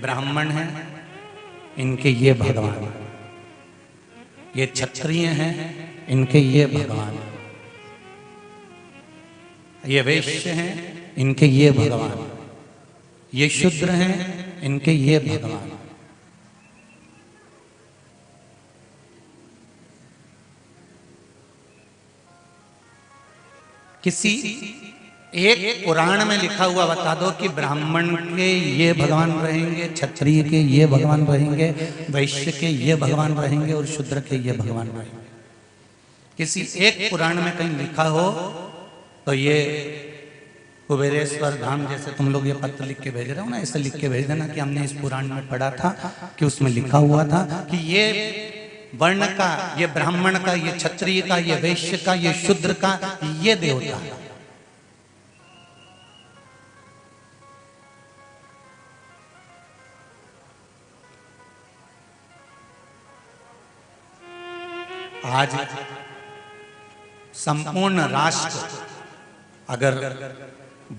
ब्राह्मण हैं, इनके ये भगवान, ये क्षत्रिय हैं, इनके ये भगवान, ये वैश्य हैं, इनके ये भगवान, ये शूद्र हैं, इनके ये भगवान। किसी एक पुराण में लिखा हुआ बता दो कि ब्राह्मण के ये भगवान रहेंगे, क्षत्रिय के ये भगवान रहेंगे, वैश्य के ये भगवान रहेंगे और शूद्र के ये भगवान रहेंगे। किसी एक पुराण में कहीं लिखा हो तो ये कुबेरेश्वर धाम जैसे तुम लोग ये पत्र लिख के भेज रहे हो ना, ऐसे लिख के भेज देना कि हमने इस पुराण में पढ़ा था कि उसमें लिखा हुआ था कि ये वर्ण का, ये ब्राह्मण का, ये क्षत्रिय का, ये वैश्य का, ये शूद्र का ये देवता। आज संपूर्ण राष्ट्र अगर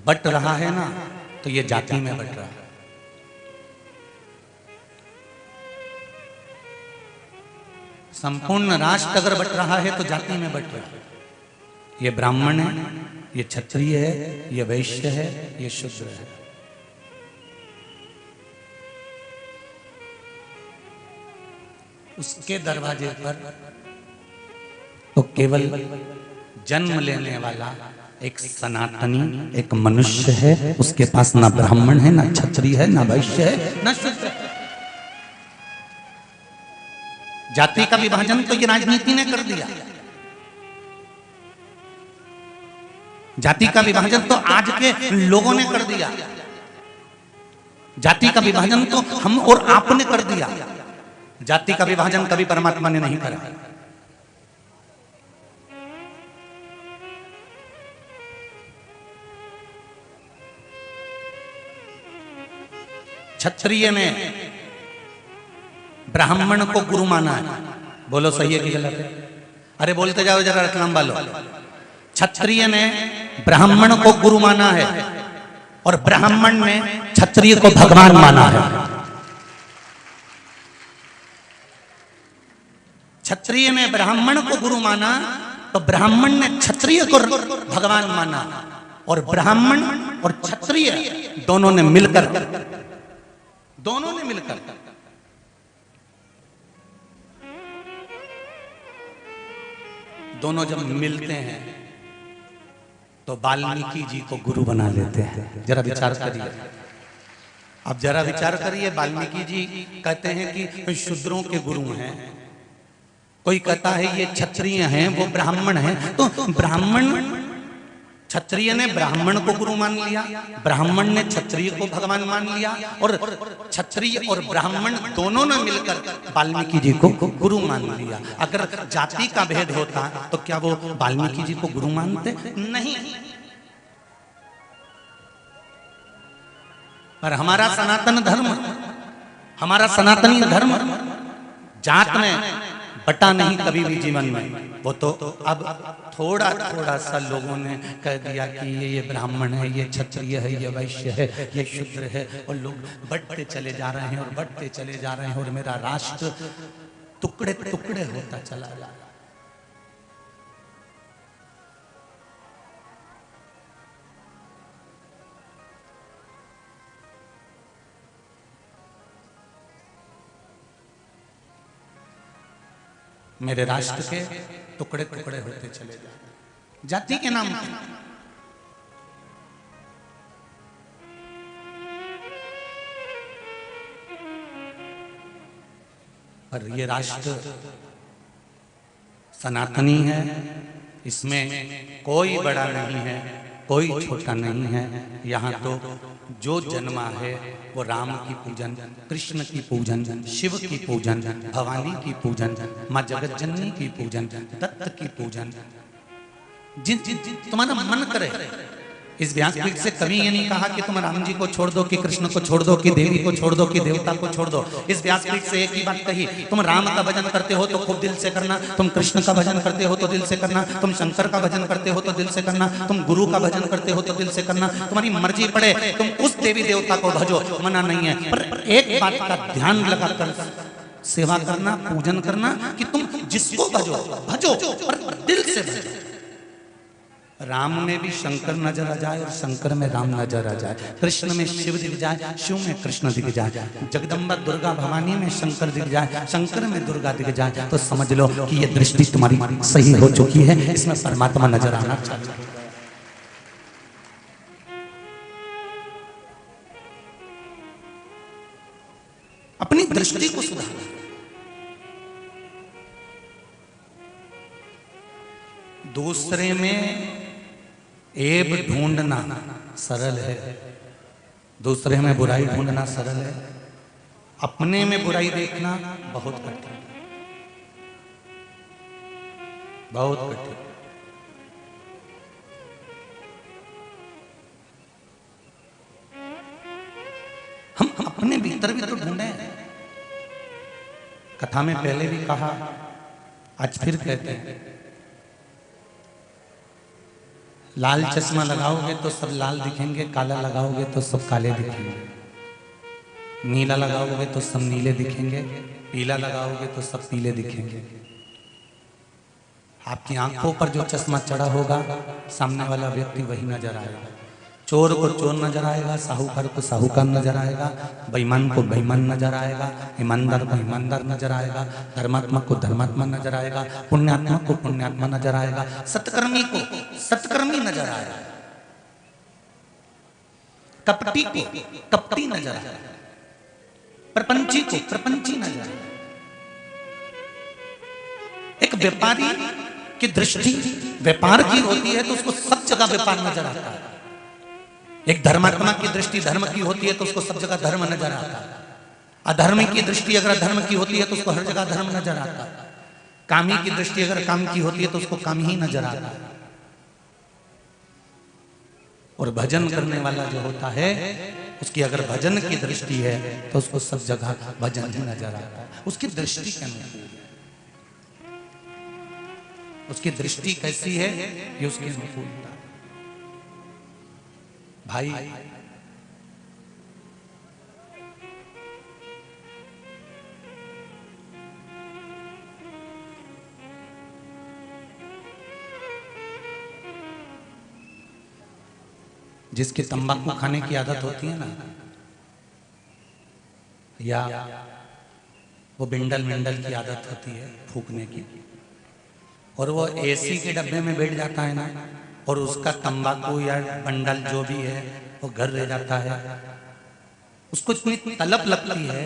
बट रहा है ना तो ये जाति में बट रहा है। संपूर्ण राष्ट्र अगर बट रहा है तो जाति में बट रहा है। ये ब्राह्मण है, ये क्षत्रिय है, ये वैश्य है, ये शूद्र है। उसके दरवाजे पर तो केवल जन्म लेने वाला एक सनातनी, एक मनुष्य है। उसके पास ना ब्राह्मण है, ना क्षत्रिय है, ना वैश्य है, ना शूद्र है। जाति का विभाजन तो ये राजनीति ने कर दिया। जाति का विभाजन तो आज के लोगों ने कर दिया। जाति का विभाजन तो हम और आपने कर दिया। जाति का विभाजन कभी परमात्मा ने नहीं करा। क्षत्रिय ने ब्राह्मण को गुरु माना है। बोलो सही है कि गलत है? अरे बोलते जाओ जरा रतलाम वालों। क्षत्रिय ने ब्राह्मण को गुरु माना है और ब्राह्मण ने क्षत्रिय को भगवान माना है। क्षत्रिय ने ब्राह्मण को गुरु माना तो ब्राह्मण ने क्षत्रिय को भगवान माना, और ब्राह्मण और क्षत्रिय दोनों ने मिलकर दोनों जब मिलते हैं तो वाल्मीकि जी को गुरु बना लेते हैं। जरा विचार करिए, अब जरा विचार करिए। वाल्मीकि जी कहते हैं कि शूद्रों के गुरु हैं, कोई कहता है ये क्षत्रिय हैं, वो ब्राह्मण हैं। तो ब्राह्मण, क्षत्रिय ने ब्राह्मण को गुरु मान लिया, ब्राह्मण ने क्षत्रिय को भगवान मान लिया, और क्षत्रिय और ब्राह्मण दोनों ने मिलकर वाल्मीकि जी को गुरु मान लिया। अगर जाति का भेद होता तो क्या वो वाल्मीकि जी को गुरु मानते? नहीं। पर हमारा सनातन धर्म, हमारा सनातनी धर्म जात में बटा नहीं कभी भी जीवन में। वो तो अब थोड़ा थोड़ा सा लोगों ने कह दिया कि ये ब्राह्मण है, ये क्षत्रिय है, ये वैश्य है, ये शूद्र है, और लोग बढ़ते चले जा रहे हैं और बढ़ते चले जा रहे हैं, और मेरा राष्ट्र टुकड़े टुकड़े होता चला जा रहा है। मेरे राष्ट्र के टुकड़े टुकड़े होते चले जा रहे हैं जाति के नाम पर। पर ये राष्ट्र सनातनी है, इसमें कोई बड़ा नहीं है, कोई छोटा नहीं है। यहाँ तो जो जन्मा है वो राम की पूजन, कृष्ण की पूजन, शिव की पूजन, भवानी की पूजन, माँ जगत जननी की पूजन, दत्त की पूजन, जिन जिन तुम्हारा मन करे इस व्यासपीठ से कभी ये नहीं कहा कि तुम राम जी को छोड़ दो, कि कृष्ण को छोड़ दो, कि देवी को छोड़ दो, कि देवता को छोड़ दो। इस व्यासपीठ से एक ही बात कही, तुम राम का भजन करते हो तो खूब दिल से करना, तुम कृष्ण का भजन करते हो तो दिल से करना, तुम शंकर का भजन करते हो तो दिल से करना, तुम गुरु का भजन करते हो तो दिल से करना, तुम्हारी मर्जी पड़े तुम उस देवी देवता को भजो, मना नहीं है। पर एक बात का ध्यान लगाकर सेवा करना, पूजन करना कि तुम जिसको भजो भजो, पर दिल से भजो। राम में भी शंकर नजर आ जाए और शंकर में राम नजर आ जाए, कृष्ण में शिव दिख जाए, शिव में कृष्ण दिख जाए, जगदम्बा दुर्गा भवानी में शंकर दिख जाए, शंकर में दुर्गा दिख जाए, तो समझ लो कि ये दृष्टि तुम्हारी सही हो चुकी है, इसमें परमात्मा नजर आना चाहिए। अपनी दृष्टि को सुधारना। दूसरे में ऐब ढूंढना सरल है, दूसरे में बुराई ढूंढना सरल है, अपने में बुराई देखना बहुत कठिन, बहुत कठिन। हम अपने भीतर भी तो ढूंढे। कथा में पहले भी कहा, आज फिर कहते हैं, लाल चश्मा लगाओगे तो सब लाल दिखेंगे, काला लगाओगे तो सब काले दिखेंगे, नीला लगाओगे तो सब नीले दिखेंगे, पीला लगाओगे तो सब पीले दिखेंगे। आपकी आंखों पर जो चश्मा चढ़ा होगा, सामने वाला व्यक्ति वही नजर आएगा। चोर को चोर नजर आएगा, साहूकार को साहूकार नजर आएगा, बेईमान को बेईमान नजर आएगा, ईमानदार को ईमानदार नजर आएगा, धर्मात्मा को धर्मात्मा नजर आएगा, पुण्यात्मा को पुण्यात्मा नजर आएगा, सत्कर्मी को सत्कर्मी नजर आएगा, कपटी को कपटी नजर आएगा, प्रपंची को प्रपंची नजर आएगा। एक व्यापारी की दृष्टि व्यापार की होती है तो उसको सब जगह व्यापार नजर आता है। एक धर्मात्मा की दृष्टि धर्म की होती है तो उसको सब जगह धर्म नजर आता है। अधर्म की दृष्टि अगर धर्म की होती है तो उसको हर जगह धर्म नजर आता है। कामी की दृष्टि अगर काम की होती है तो उसको काम ही नजर आता है। और भजन करने वाला जो होता है, उसकी अगर भजन की दृष्टि है तो उसको सब जगह भजन ही नजर आता है। उसकी दृष्टि के अनुकूल, उसकी दृष्टि कैसी है ये उसकी अनुकूलता। भाई जिसकी तंबाकू खाने की आदत होती है ना, या वो बिंडल मिंडल की आदत होती है फूकने की, और वो एसी के डब्बे में बैठ जाता है ना, और उसका तंबाकू या बंडल जो भी है वो घर ले जाता है, उसको इतनी तलब लगती है,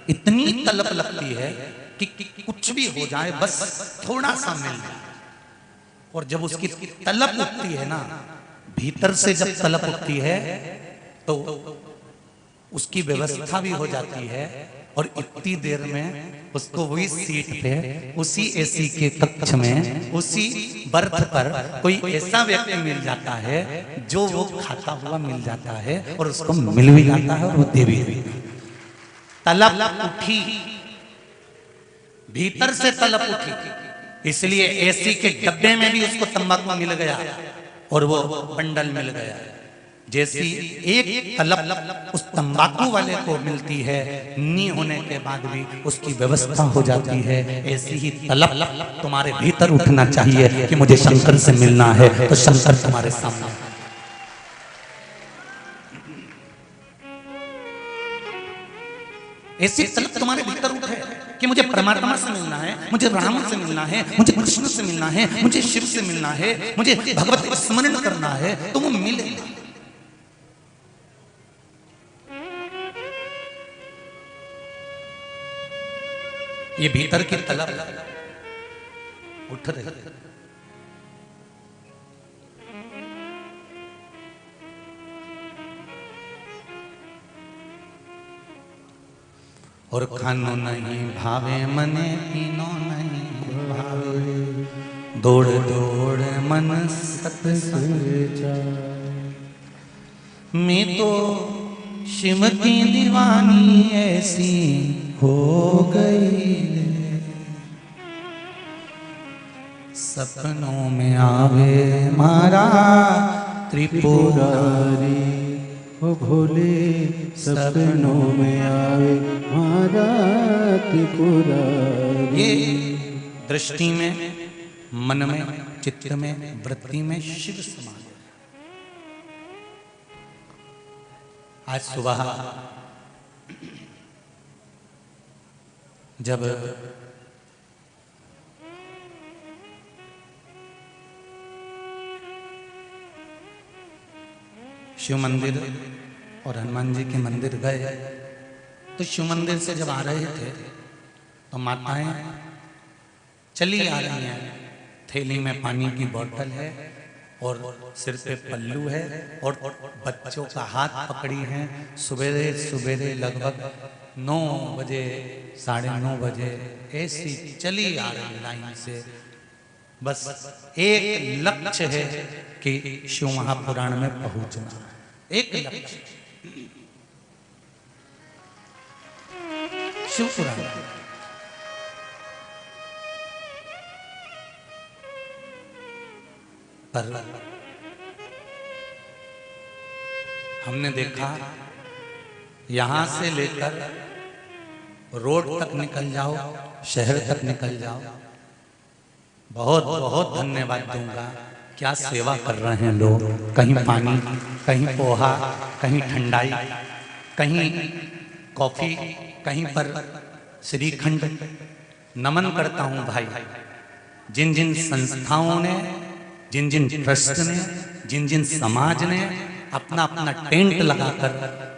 इतनी तलब लगती है कि कुछ भी हो जाए बस थोड़ा सा मिल जाए। और जब उसकी तलब उठती है ना, भीतर से जब तलब उठती है तो उसकी व्यवस्था भी हो जाती है, और इतनी देर में उसको वही सीट पे, उसी एसी के कक्ष में, उसी बर्थ पर कोई ऐसा व्यक्ति मिल जाता है जो वो खाता हुआ मिल जाता है, और उसको मिल भी जाता है और वो दे भी। तलब उठी, भीतर से तलब उठी, इसलिए एसी के डब्बे में भी उसको तंबाकू मिल गया और वो बंडल मिल गया। जैसी एक तलब उस तंबाकू वाले को मिलती है, नी होने के बाद भी उसकी व्यवस्था हो जाती है, ऐसी ही तलब तुम्हारे भीतर उठना चाहिए कि मुझे शंकर से मिलना है, तो शंकर तुम्हारे सामने। ऐसी तलब तुम्हारे भीतर उठे कि मुझे परमात्मा से मिलना है, मुझे राम से मिलना है, मुझे कृष्ण से मिलना है, मुझे शिव से मिलना है, मुझे भगवत स्मरण करना है, तो वो मिले। ये भीतर की तलब उठ रही। और खानो नहीं भावे मने, पीनो नहीं भावे, दौड़ दौड़ मन सत्संग जाए। मैं तो शिव की दीवानी ऐसी हो गई, सपनों में आवे मारा त्रिपुरारी, ओ भोले सपनों में आवे मारा त्रिपुरारी। ये दृष्टि में, मन में, चित्त में, वृत्ति में शिव समा गया। आज सुबह जब शिव मंदिर और हनुमान जी के मंदिर गए तो शिव मंदिर से जब आ रहे थे तो माताएं चली आ रही हैं, थैली में पानी की बोतल है और सिर पे पल्लू है और बच्चों का हाथ पकड़ी है। सवेरे सवेरे लगभग 9 बजे 9:30 बजे ऐसी चली आ रही लाइन से। बस एक लक्ष्य है कि शिव महापुराण में पहुंचना, एक लक्ष्य शिव पुराण। पर हमने देखा यहां से लेकर रोड तक निकल जाओ, शहर तक निकल जाओ, बहुत बहुत धन्यवाद दूंगा। क्या सेवा कर रहे हैं लोग, कहीं पानी, कहीं पोहा, कहीं ठंडाई, कहीं कॉफी, कहीं पर श्रीखंड। नमन करता हूं भाई, जिन जिन संस्थाओं ने, जिन जिन ट्रस्ट ने, जिन जिन समाज ने अपना अपना टेंट लगाकर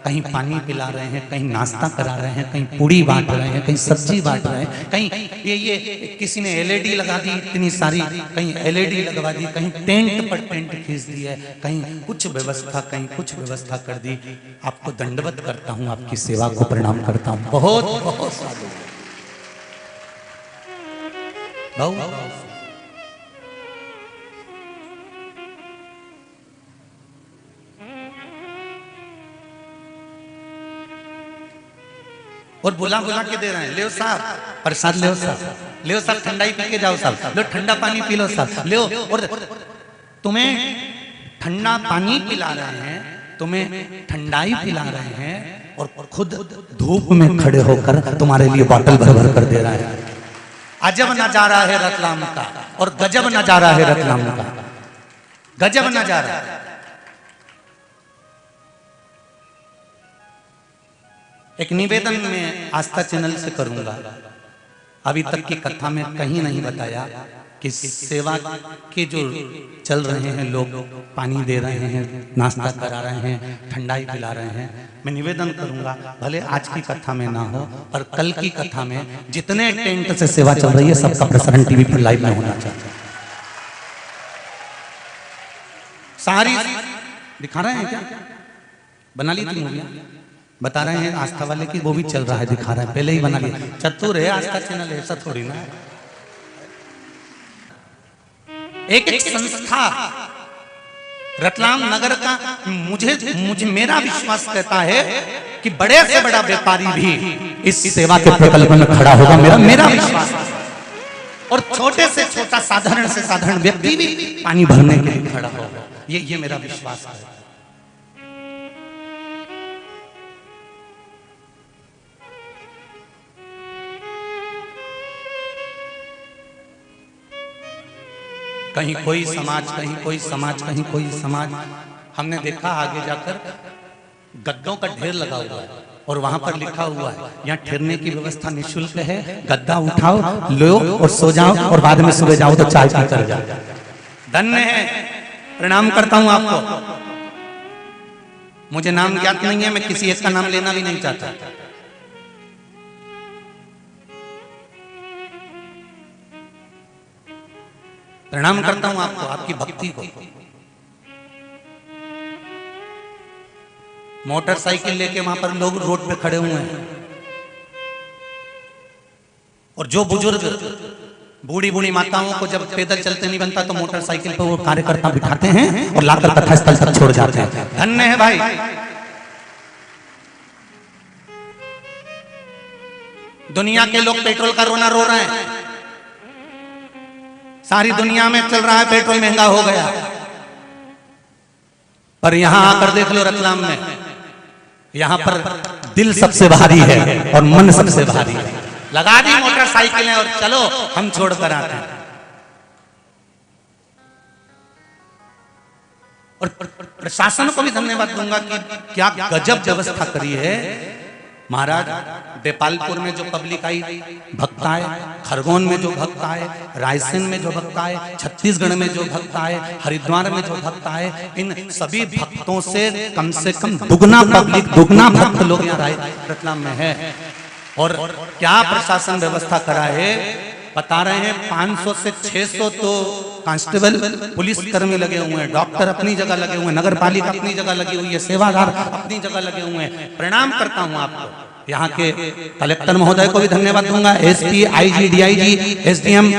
कहीं पानी पिला रहे हैं, कहीं नाश्ता करा रहे हैं, कहीं पूड़ी बांट रहे हैं, कहीं सब्जी बांट रहे हैं, कहीं ये किसी ने एलईडी लगा दी इतनी सारी, कहीं एलईडी लगवा दी, कहीं टेंट पर टेंट खींच दिया, कहीं कुछ व्यवस्था, कहीं कुछ व्यवस्था कर दी। आपको दंडवत करता हूं, आपकी सेवा को प्रणाम करता हूं। बहुत बहुत साधु बहुत। और बुला बुला के दे रहे हैं, ले साहब प्रसाद, ले साहब, ले साहब ठंडाई पी के जाओ साहब, लो ठंडा पानी पी लो साहब, ले। और तुम्हें ठंडा पानी पिला रहे हैं, तुम्हें ठंडाई पिला रहे हैं और खुद धूप में खड़े होकर तुम्हारे लिए बोतल भर भर कर दे रहे हैं। अजब नजारा है रतलाम का और गजब नजारा है रतलाम का, गजब नजारा। एक निवेदन में आस्था चैनल से करूंगा, अभी तक की कथा में कहीं नहीं बताया कि सेवा के जो चल रहे हैं लोग, पानी दे रहे हैं, नाश्ता करा रहे हैं, ठंडाई पिला रहे हैं। मैं निवेदन करूंगा, भले आज की कथा में ना हो पर कल की कथा में जितने टेंट से सेवा चल रही है सबका प्रसारण टीवी पर लाइव में होना चाहिए। सारी दिखा रहे हैं क्या? बना ली थी मूवियां, बता रहे हैं आस्था वाले की, वो भी चल रहा है, दिखा रहा है, पहले ही बना लिया। चतुर है आस्था चैनल, ऐसा थोड़ी ना। एक एक संस्था रतलाम नगर का, मुझे मेरा विश्वास कहता है कि बड़े से बड़ा व्यापारी भी इस सेवा के प्रकल्प में खड़ा होगा, मेरा विश्वास। और छोटे से छोटा, साधारण से साधारण व्यक्ति भी पानी भरने के लिए खड़ा होगा, ये मेरा विश्वास है। कहीं कोई समाज, कहीं कोई समाज, कहीं कोई समाज। हमने देखा आगे जाकर गद्दों का ढेर लगा हुआ है और वहां पर लिखा हुआ है यहाँ ठहरने की व्यवस्था निःशुल्क है, गद्दा उठाओ, लो और सो जाओ और बाद में सुबह जाओ तो चाय पी कर जाओ। धन्य है, प्रणाम करता हूं आपको। मुझे नाम ज्ञात नहीं है, मैं किसी एक का नाम लेना भी नहीं चाहता। प्रणाम करता हूं आपको, आपकी भक्ति को। मोटरसाइकिल लेके वहां पर लोग रोड पे खड़े हुए हैं और जो बुजुर्ग बूढ़ी बूढ़ी माताओं को जब पैदल चलते नहीं बनता तो मोटरसाइकिल पर वो कार्यकर्ता बिठाते हैं और लाकर कथा स्थल तक छोड़ जाते हैं। धन्य है भाई। दुनिया के लोग पेट्रोल का रोना रो रहे हैं, सारी दुनिया में चल रहा है पेट्रोल महंगा हो गया, पर यहां आकर देख लो रतलाम में, यहां पर दिल सबसे भारी है और मन सबसे भारी है। लगा दी मोटरसाइकिलें और चलो हम छोड़कर आते हैं। और प्रशासन को भी धन्यवाद दूंगा कि क्या गजब व्यवस्था करी है महाराज। देपालपुर में जो पब्लिक आई भक्त आए, खरगोन में जो भक्त आए, रायसेन में जो भक्त आए, छत्तीसगढ़ में जो भक्त आए, हरिद्वार में जो भक्त आए, इन सभी भक्तों से कम दुगना पब्लिक, दुगना भक्त लोग यहाँ रतलाम में है। और क्या प्रशासन व्यवस्था करा है, बता रहे हैं 500 से 600 तो कांस्टेबल पुलिस कर्मी लगे हुए हैं, डॉक्टर अपनी जगह लगे हुए हैं, नगर पालिका अपनी जगह लगी हुई है, सेवादार अपनी जगह लगे हुए हैं। प्रणाम करता हूं आपको। यहाँ के कलेक्टर महोदय को भी धन्यवाद दूंगा, SP, IG, DIG, SDM,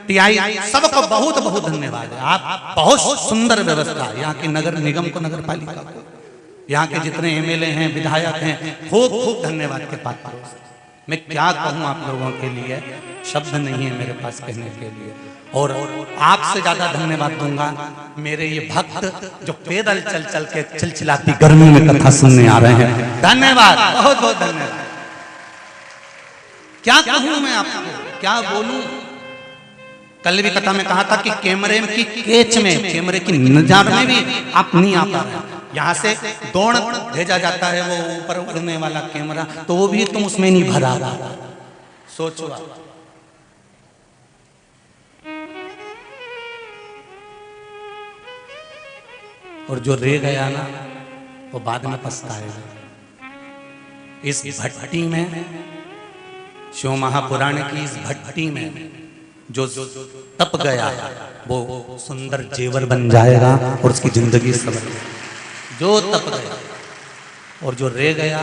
TI, सबको बहुत बहुत धन्यवाद है। आप बहुत सुंदर व्यवस्था, यहाँ के नगर निगम को, नगर पालिका को, यहाँ के जितने एमएलए हैं, विधायक हैं, खूब खूब धन्यवाद के पात्र। मैं क्या कहूँ आप लोगों के लिए, शब्द नहीं है मेरे पास कहने के लिए। और आपसे ज्यादा धन्यवाद दूंगा मेरे ये भक्त जो पैदल चल चल के चिलचिलाती गर्मी में कथा सुनने आ रहे हैं। धन्यवाद, बहुत बहुत धन्यवाद। क्या कहूं मैं आपको, क्या बोलूं। कल भी कथा में कहा था कि कैमरे की केच में, कैमरे की नजर में भी आप नहीं आ पा रहे। यहाँ से दौड़ भेजा जाता है वो ऊपर उड़ने वाला कैमरा, तो वो भी तुम उसमें नहीं भरा रहा। सोचो आप। और जो रह गया ना वो बाद में पछताएगा। इस भट्टी में, शिव महापुराण की इस भट्टी में जो तप गया वो सुंदर जेवर बन जाएगा और उसकी जिंदगी संवर। जो तप गया और जो रह गया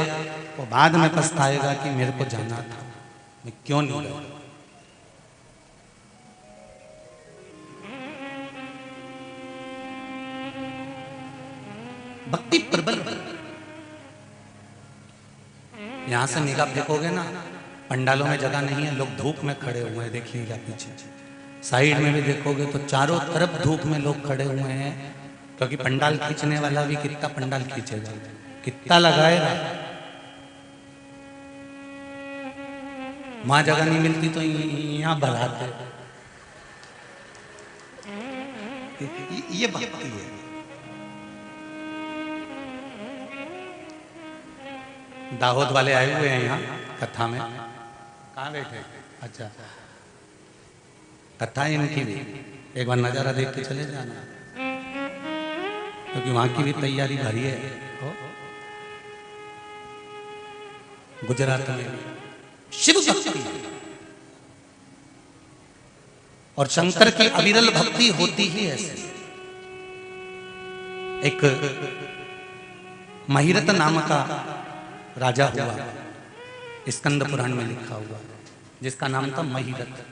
वो बाद में पछताएगा कि मेरे को जाना था, मैं क्यों नहीं गया। भक्ति प्रबल। यहां से निगाह फेंकोगे ना, पंडालों में जगह नहीं है, लोग धूप में खड़े हुए हैं, देखिएगा पीछे साइड में भी देखोगे तो चारों तरफ धूप में लोग खड़े हुए हैं, क्योंकि पंडाल खींचने वाला भी कितना पंडाल खींचेगा, कितना लगाएगा। वहां जगह नहीं मिलती तो यहाँ बढ़ाते। ये भक्ति है। दाहोद वाले आए हुए हैं यहाँ कथा में। कहाँ बैठे? अच्छा, कथा इनकी भी एक बार नजारा देख के चले जाना, क्योंकि वहां की भी तैयारी भरी है। गुजरात में शिव भक्ति और शंकर की अविरल भक्ति होती ही ऐसे। एक महिरत नाम का राजा हुआ, स्कंद पुराण में लिखा हुआ, जिसका नाम था महिरत।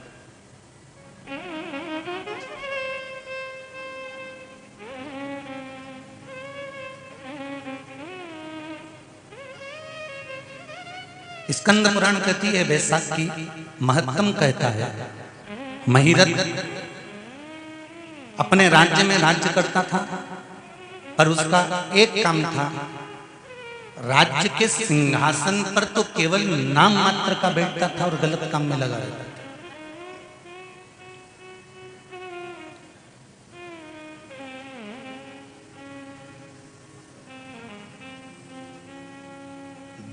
स्कंद पुराण कहती है, वैशाख की महत्तम कहता है, महिरत अपने राज्य में राज्य करता था, पर उसका एक काम था, राज्य के सिंहासन पर तो केवल नाम मात्र का बैठता था और गलत काम में लगा रहता था।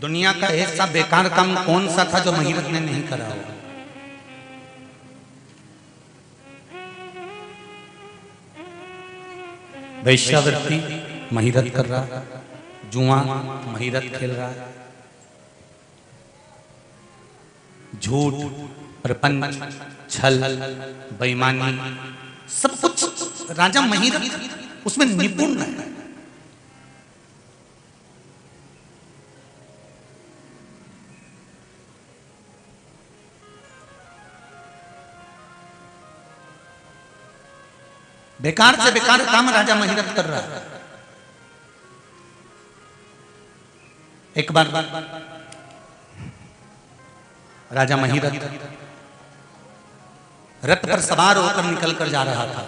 दुनिया का ऐसा बेकार काम कौन सा था जो महिरत ने नहीं करा होगा? वैश्यावृत्ति महिरत कर रहा, जुआ महिरत खेल रहा, झूठ, प्रपंच, छल, बेईमानी, सब कुछ राजा महिरत उसमें निपुण है। बेकार से बेकार काम राजा महिरथ कर रहा है। एक बार राजा महिरथ रथ पर सवार होकर निकल कर जा रहा था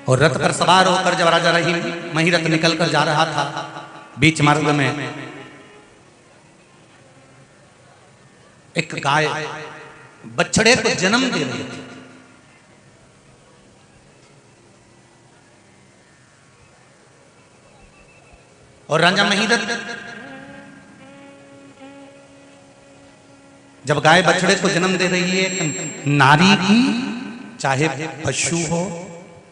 और रथ पर सवार होकर जब राजा महिरथ निकल कर जा रहा था, बीच मार्ग में एक गाय बछड़े को जन्म दे रही थी। और राजा महिरथ जब गाय बछड़े को जन्म दे रही है, नारी की चाहे पशु हो,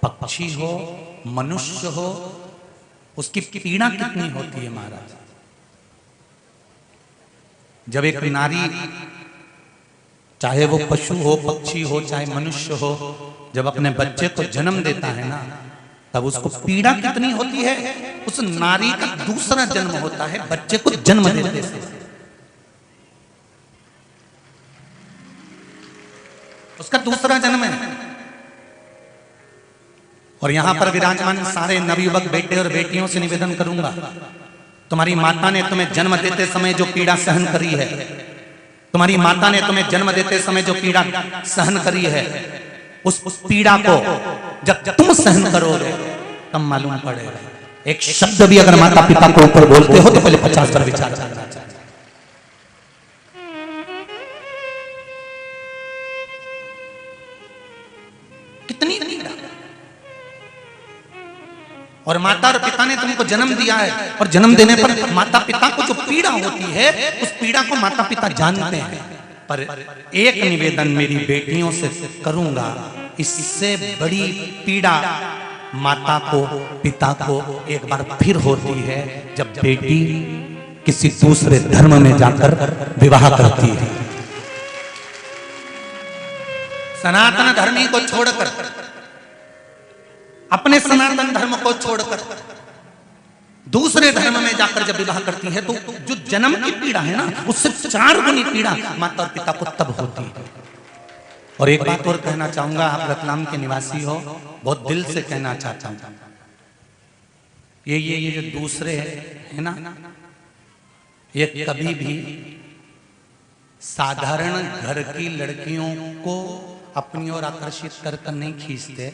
पक्षी हो, मनुष्य हो, उसकी पीड़ा कितनी होती है महाराज। जब एक नारी चाहे वो पशु हो, पक्षी हो, चाहे मनुष्य हो, जब अपने बच्चे को जन्म देता है ना, तब उसको पीड़ा कितनी होती है। उस नारी का दूसरा जन्म होता है बच्चे को जन्म देते से। उसका दूसरा जन्म है। और यहां पर विराजमान सारे नवयुवक बेटे और बेटियों से निवेदन करूंगा, तुम्हारी माता ने तुम्हें जन्म देते समय जो पीड़ा सहन करी है, तुम्हारी माता ने तुम्हें जन्म देते समय जो पीड़ा सहन करी है, उस पीड़ा को जब तुम सहन करोगे तब मालूम पड़ेगा। एक शब्द भी अगर माता पिता को ऊपर बोलते हो तो पहले 50 बार विचार करना चाहिए। कितनी पीड़ा। और माता और पिता ने तुमको जन्म दिया है, और जन्म देने पर माता पिता को जो पीड़ा होती है, उस पीड़ा को माता पिता जानते हैं। पर एक निवेदन मेरी बेटियों से करूंगा, इससे बड़ी पीड़ा माता को, पिता को एक बार फिर होती है जब बेटी किसी दूसरे धर्म में जाकर विवाह करती है। सनातन धर्मी को छोड़कर, अपने सनातन धर्म को छोड़कर दूसरे धर्म में जाकर जब विवाह करती है, तो जो जन्म की पीड़ा है ना, उससे 4 गुनी पीड़ा माता और पिता को तब होती है। और एक बात और कहना चाहूंगा, आप रतलाम के निवासी हो, बहुत दिल से कहना चाहता हूं, ये जो दूसरे है ना, ये कभी भी साधारण घर की लड़कियों को अपनी ओर आकर्षित कर नहीं खींचते।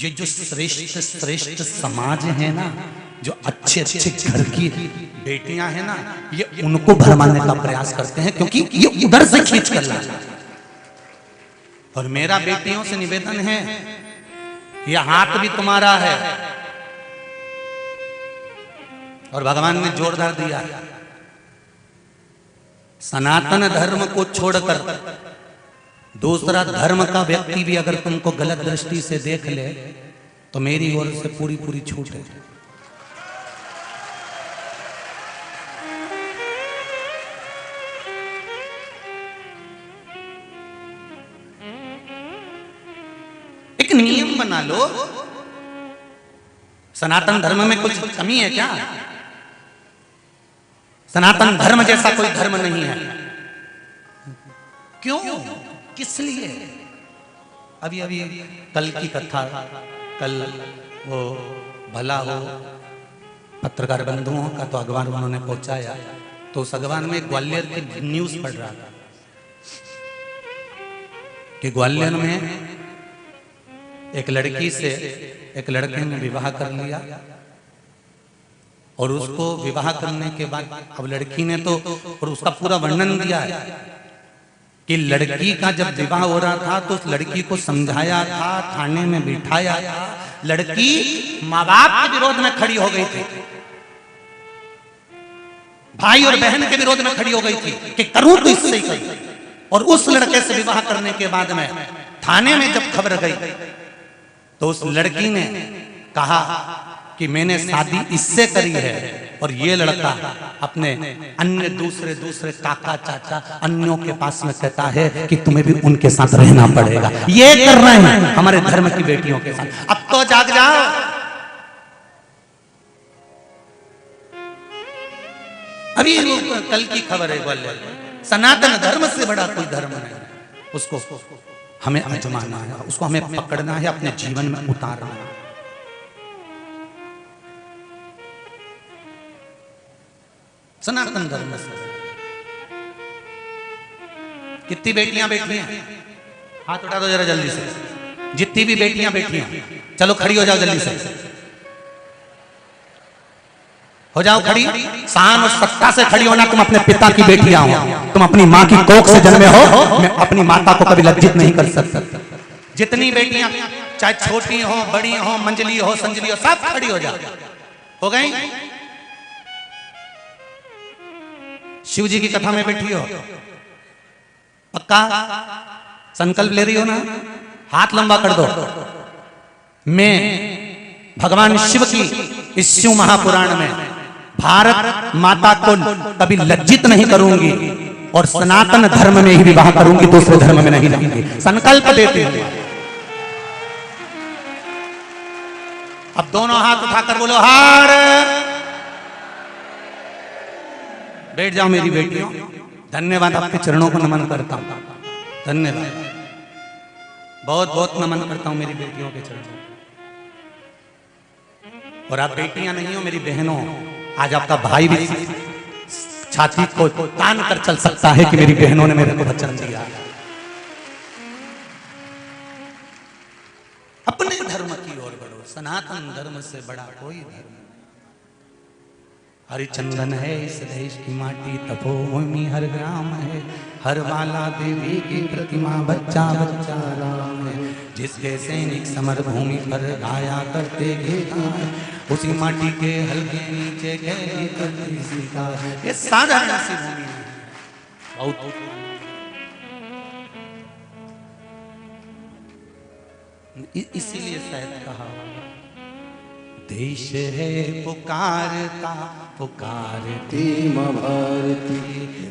ये जो श्रेष्ठ श्रेष्ठ समाज है ना, जो अच्छे अच्छे घर की बेटियां हैं ना, ये उनको भरमाने का प्रयास करते हैं, क्योंकि ये उधर से खींच कर लाते हैं। और मेरा बेटियों से निवेदन है, ये हाथ भी तुम्हारा है, और भगवान ने जोरदार दिया है। सनातन धर्म को छोड़कर दूसरा धर्म का व्यक्ति भी अगर तुमको गलत दृष्टि से देख ले, तो मेरी ओर से पूरी पूरी छूट है। एक नियम बना लो। सनातन धर्म में कुछ कमी है क्या? सनातन धर्म जैसा कोई धर्म नहीं है। क्यों? किस लिए? अभी अभी कल की कथा, कल वो भला हो पत्रकार बंधुओं का तो अखबार उन्होंने पहुंचाया, तो उस अखबार में ग्वालियर की न्यूज पढ़ रहा था कि ग्वालियर में एक लड़की से एक लड़के ने विवाह कर लिया, और उसको विवाह करने के बाद अब लड़की ने तो, और उसका पूरा वर्णन दिया है कि लड़की का जब विवाह हो रहा था तो उस लड़की को समझाया था, थाने में बिठाया था। लड़की माँ बाप के विरोध में खड़ी हो गई थी, भाई और बहन के विरोध में खड़ी हो गई थी कि करूं तो इससे ही करूं। और उस लड़के से विवाह करने के बाद में थाने में जब खबर गई, तो उस लड़की ने कहा कि मैंने शादी इससे करी है, और ये लड़का अपने अन्य दूसरे काका चाचा अन्यों के पास में कहता है कि तुम्हें भी उनके साथ रहना पड़ेगा। ये कर रहे हैं हमारे धर्म की बेटियों के साथ। अब तो जाग जाओ। अभी कल की खबर है, बोले सनातन धर्म से बड़ा कोई धर्म नहीं, उसको हमें आजमाना है, उसको हमें पकड़ना है, अपने जीवन में उतारना है। सनातन धर्म से कितनी बेटियां बैठी हैं, हाथ उठा दो जरा जल्दी से। जितनी भी बेटियां बैठी हैं, चलो खड़ी हो जाओ जल्दी से, हो जाओ खड़ी। शान और सत्ता से खड़ी होना। तुम अपने पिता की बेटियां हो, तुम अपनी माँ की कोख से जन्मे हो। मैं अपनी माता को कभी लज्जित नहीं कर सकता। जितनी बेटियां, चाहे छोटी हो, बड़ी हो, मंजली हो, संजली हो, सब खड़ी हो जाओ। हो गई? शिव जी की कथा में बैठी हो, पक्का संकल्प ले रही हो ना? हाथ लंबा कर दो। मैं भगवान शिव की इस शिव महापुराण में भारत माता को कभी लज्जित नहीं करूंगी और सनातन धर्म में ही विवाह करूंगी, दूसरे धर्म में नहीं रहूंगी। संकल्प देते हैं। अब दोनों हाथ उठाकर बोलो हार। बैठ जाओ मेरी बेटियों। धन्यवाद, आपके चरणों को नमन करता हूं। धन्यवाद, बहुत बहुत नमन करता हूं मेरी बेटियों के चरणों। और आप बेटियां नहीं हो, मेरी बहनों। आज आपका भाई भी छाती को तान कर चल सकता है कि मेरी बहनों ने मेरे को वचन दिया। अपने धर्म की ओर बढ़ो। सनातन धर्म से बड़ा कोई धर्म नहीं। हरिचंदन है इस देश की माटी, तपोभूमि हर ग्राम है, हर बाला देवी की प्रतिमा, बच्चा बच्चा राम है। जिसके सैनिक समर भूमि पर गाया करते गीत है, उसी माटी के हल्के नीचे गहरी करती सीता है। ये साधारण सी भूमि है, बहुत इसीलिए शायद कहा देश है पुकारता पुकारती माँ भारती,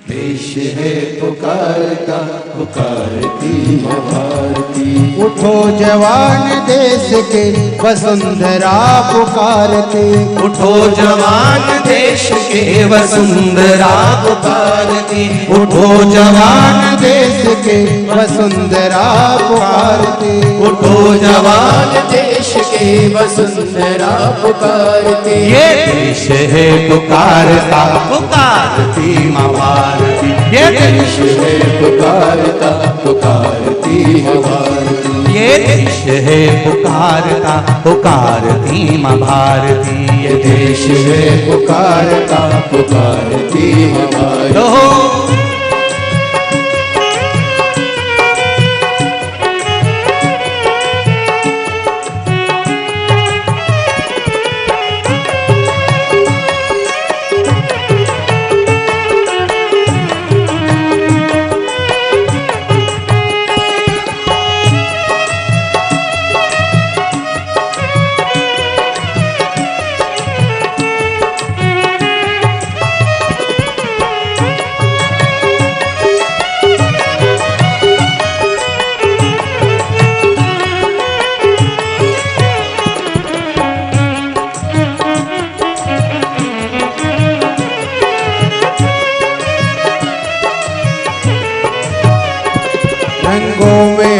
देश है पुकारता पुकारती माँ भारती। उठो जवान देश के वसुंधरा पुकारती, उठो जवान देश के वसुंधरा पुकारती, उठो जवान देश के वसुंधरा पुकारती, उठो जवान देश के वसुंधरा पुकारती। ये देश है पुकारता पुकारती माँ भारती, ये देश है पुकारता पुकारती माँ भारती, ये देश है पुकारता पुकारती माँ भारती, ये देश है पुकारता पुकारती माँ भारती।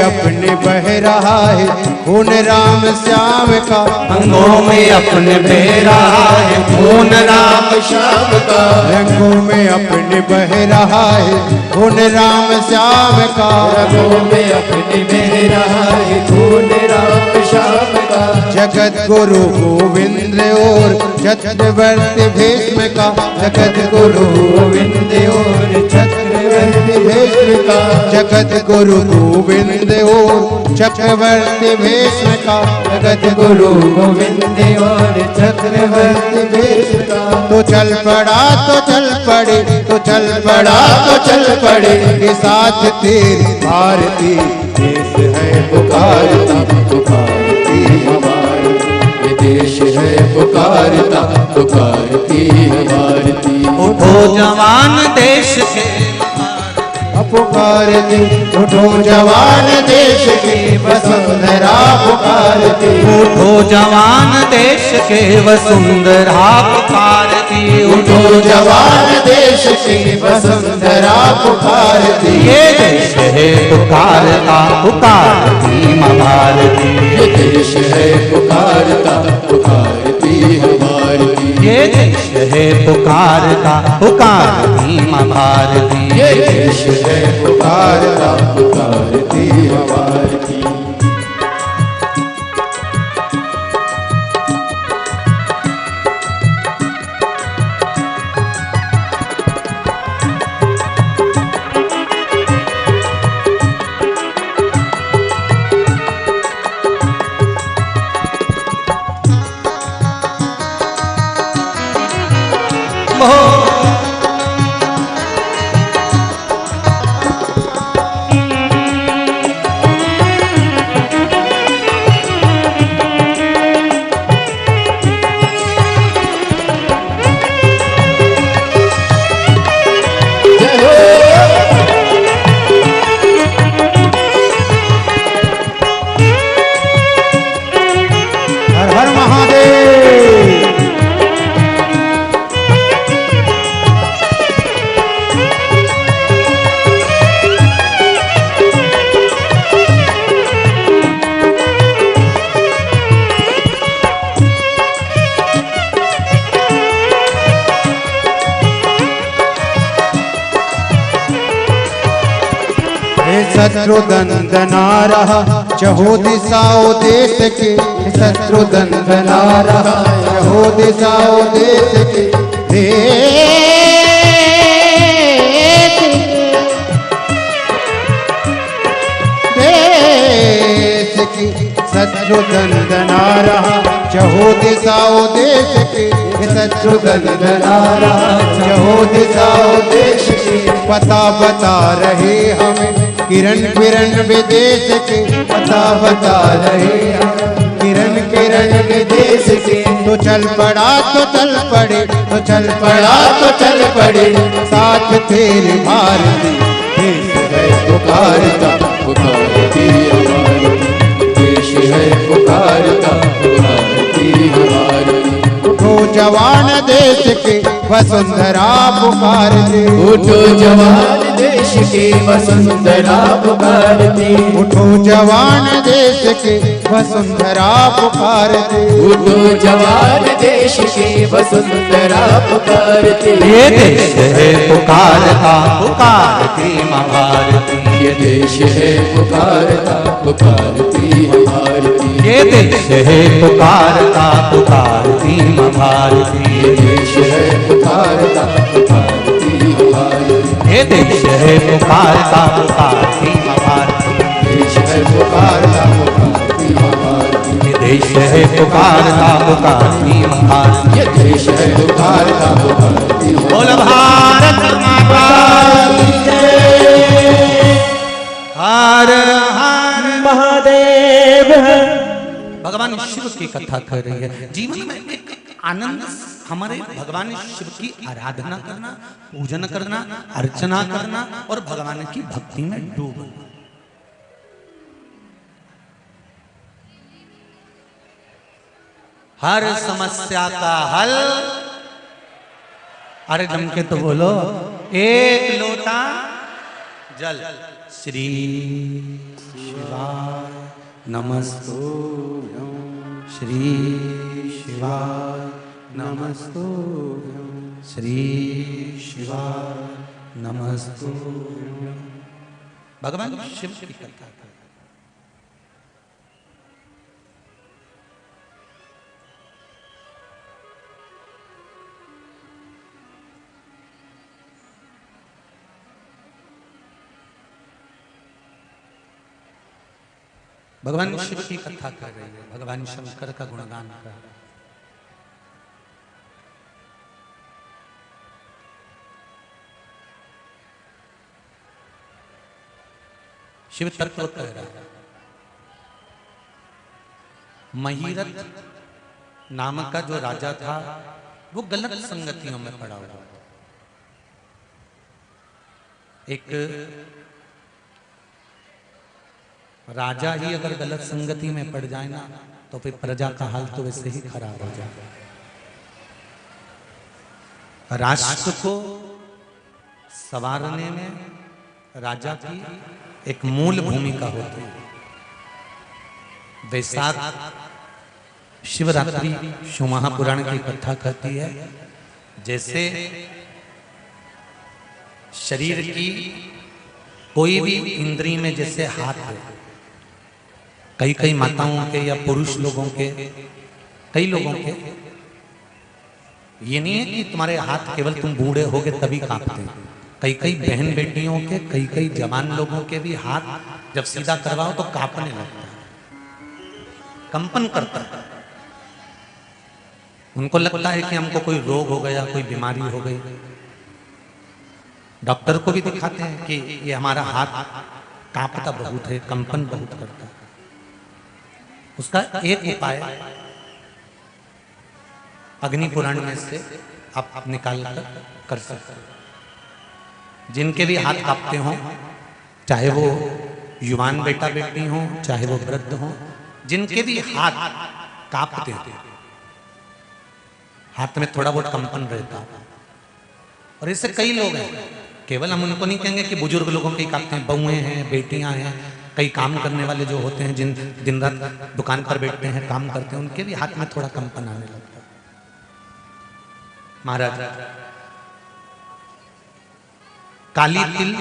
अपने बह रहा है खून राम श्याम का, अंगों में अपने बह रहा है खून राम श्याम का, रंगों में अपने बह रहा है खून राम श्याम का, रंगों में अपने बह रहा है खून राम श्याम का। जगत गुरु गोविंद और छत्रवर्ती भीष्म का, जगत गुरु गोविंद और छत्रवर्ती भीष्म का, जगत गुरु गोविंद और चक्रवर्ती भीष्म का, जगत गुरु गोविंद और चक्रवर्ती भीष्म का। तो चल पड़ा तो चल पड़े, तो चल पड़ा तो चल पड़े के साथ तेरी भारती। देश है पुकारता पुकारती हमारी, ये देश है पुकारता पुकारती भारती। उठो जवान देश के पुकारती, उठो जवान देश की वसुंधरा पुकारती, उठो जवान देश के वसुंधरा पुकारती, उठो जवान देश देश की वसुंधरा पुकारती, ये देश है पुकारता पुकारती माँ भारती, ये देश है पुकारता पुकारती है भारती, ये देश है पुकारता पुकारती माँ भारती, ये देश है पुकारता पुकारती है भारती। हर हर महादेव। शत्रु दंदना रहा चहो दिशाओ देश के, शत्रु दंदना रहा चहो दिशाओ देश के, देश की शत्रु दंदना रहा चहो दिशाओ देश के, शत्रु दंदना रहा चहो दिशाओ देश के, पता बता रहे हमें किरण किरण विदेश के, पता बता रहे किरण किरण विदेश के, तो चल पड़ा तो चल पड़े, तो चल पड़ा तो चल पड़े, साथ तेरे भारती, देश है पुकारता पुकारती है भारती, देश है पुकारता पुकारती है भारती, उठो जवान देश के वसुंधरा पुकारती, उठो जवान देश की वसुंधरा पुकारती, उठो जवान देश के वसुंधरा पुकारती, उठो जवान देश की वसुंधरा पुकारती, ये देश है पुकारता पुकारती माँ भारती, ये देश है पुकारता पुकारती है भारती, ये देश है पुकारता पुकारती माँ भारती, ये देश है पुकारता पुकारती है भारती, ये देश है पुकारता पुकारती माँ भारती, देश है पुकारता पुकारती है भारती, ये देश है पुकारता पुकारती माँ भारती, ये देश है पुकारता पुकारती है बोल भारत माता की जय। हर हर महादेव। भगवान शिव की कथा कर रही है। जीवन में एक आनंद हमारे भगवान शिव की आराधना करना, पूजन करना, अर्चना करना और भगवान की भक्ति में डूबना। हर समस्या का हल, अरे जम के तो बोलो, एक लोटा जल। श्री शिवाय नमस्तुभ्यं, श्री शिवाय नमस्तुभ्यं, श्री शिवाय नमस्तुभ्यं। भगवान शिव की कथा। भगवान शिव की कथा कर रही है, भगवान शंकर का गुणगान कर रहा है। शिव तत्व कह रहा है। महीरथ नाम का जो राजा था वो गलत संगतियों में पड़ा हुआ। एक राजा ही अगर गलत संगति में पड़ जाए ना तो फिर प्रजा का हाल तो वैसे ही खराब हो जाएगा। राष्ट्र को संवारने में राजा की एक मूल भूमिका होती है। वैशाख शिवरात्रि शिव महापुराण की कथा कहती है, जैसे शरीर की कोई भी इंद्री में जैसे हाथ है, कई कई माताओं के या पुरुष लोगों के, कई लोगों के, ये नहीं है कि तुम्हारे हाथ केवल तुम बूढ़े होगे तभी कांपते हैं। कई कई बहन बेटियों के, कई कई जवान लोगों के भी हाथ जब सीधा करवाओ तो कांपने लगता है, कंपन करता है। उनको लगता है कि हमको कोई रोग हो गया, कोई बीमारी हो गई। डॉक्टर को भी दिखाते हैं कि ये हमारा हाथ कांपता बहुत है, कंपन बहुत करता है। उसका एक उपाय अग्नि पुराण में से आप निकाल कर सकते हैं। जिनके भी हाथ कांपते हों, चाहे वो युवान बेटा बेटी हो, चाहे वो वृद्ध हो, जिनके भी हाथ कांपते हैं, हाथ में थोड़ा बहुत कंपन रहता है। और ऐसे कई लोग हैं, केवल हम उनको नहीं कहेंगे कि बुजुर्ग लोगों के कांपते हैं, बहुएं हैं, बेटियां हैं, कई काम करने वाले जो होते हैं, जिन दिन रात दुकान पर बैठते हैं, काम करते हैं, उनके भी हाथ में थोड़ा कंपन आने लगता है। महाराज काली तिल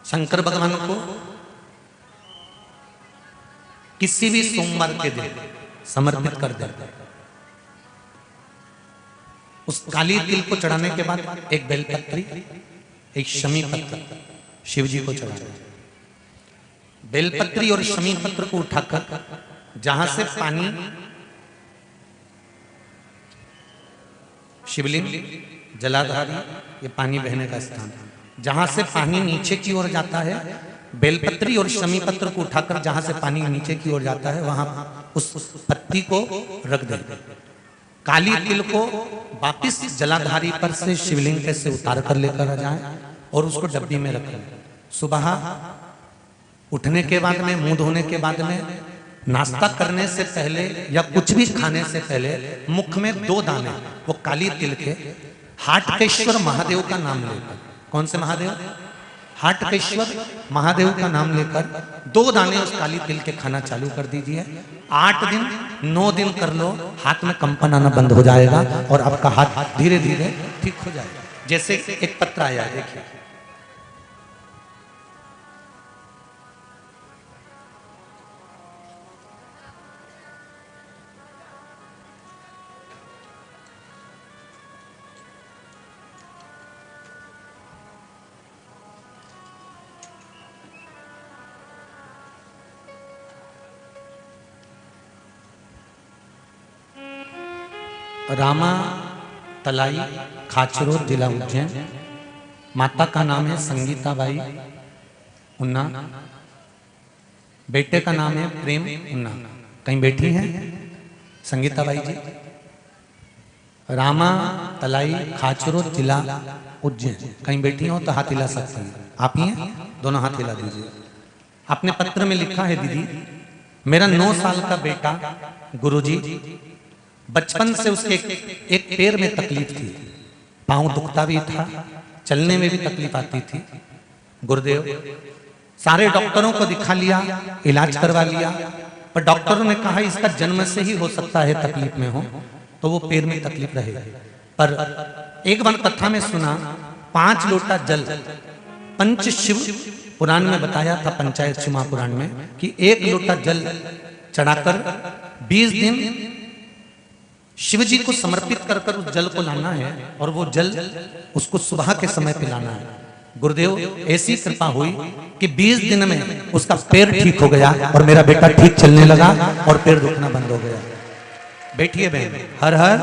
शंकर भगवान को किसी भी सोमवार के दिन समर्पित कर देते हैं। उस काली तिल को चढ़ाने के बाद एक बेलपत्री, एक शमी पत्र शिव जी को चढ़ाते। बेलपत्री और शमी पत्र को उठाकर जहां से पानी, शिवलिंग, जलाधारी, ये पानी बहने का स्थान, जहां से पानी नीचे की ओर जाता है, बेलपत्री और शमी पत्र को उठाकर जहां से पानी नीचे की ओर जाता है, वहां उस पत्ती को रख दे। काली तिल को वापिस जलाधारी पर से शिवलिंग पे से उतार कर लेकर आ जाए और उसको डब्बी में रख लें। सुबह उठने के बाद में, मुंह धोने के बाद में, नाश्ता करने से पहले या कुछ भी खाने से पहले मुख में 2 दाने वो काली तिल के हाटकेश्वर महादेव का नाम लेकर, कौन से महादेव? हाटकेश्वर महादेव का नाम लेकर 2 दाने उस काली तिल के खाना चालू कर दीजिए। 8 दिन 9 दिन कर लो, हाथ में कंपन आना बंद हो जाएगा और आपका हाथ धीरे धीरे ठीक हो जाएगा। जैसे एक पत्र आया है, देखिए, रामा तलाई, खाचरोद, जिला उज्जैन। माता का नाम है संगीता बाई उन्ना, बेटे का नाम है प्रेम उन्ना। कहीं बैठी हैं संगीता बाई जी? रामा तलाई, खाचरोद, जिला उज्जैन। कहीं बैठी हो तो हाथ हिला सकती हैं। आप ही हैं? दोनों हाथ हिला दीजिए। आपने पत्र में लिखा है, दीदी मेरा 9 साल का बेटा गुरुजी, बचपन से उसके एक पैर में तकलीफ थी, पांव दुखता भी था, चलने में भी तकलीफ आती थी। गुरुदेव सारे डॉक्टरों को दिखा लिया, इलाज करवा लिया, पर डॉक्टरों ने कहा इसका जन्म से ही हो सकता है तकलीफ में हो, तो वो पैर में तकलीफ रहे। पर एक बार कथा में सुना, 5 लोटा जल, पंच शिव पुराण में बताया था, पंचायत शिव महापुराण में, कि 1 लोटा जल चढ़ाकर 20 दिन शिव जी को समर्पित कर कर उस जल को लाना है और वो जल उसको सुबह के समय पिलाना है। गुरुदेव ऐसी कृपा हुई कि 20 दिन में उसका पैर ठीक हो गया और मेरा बेटा ठीक चलने लगा और पैर दुखना बंद हो गया। बैठिए बहन, हर हर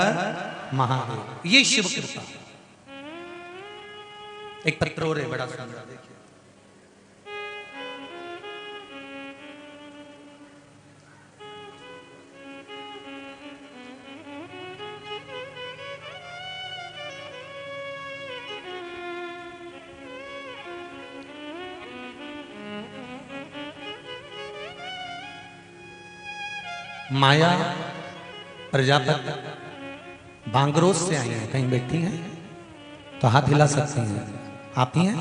महादेव। ये शिव कृपा। एक पत्र और है बड़ा सुंदर, देखिए, माया प्रजापति बांगरोज से आई हैं, कहीं बैठी हैं तो हाथ हिला सकती हैं। आप ही हैं,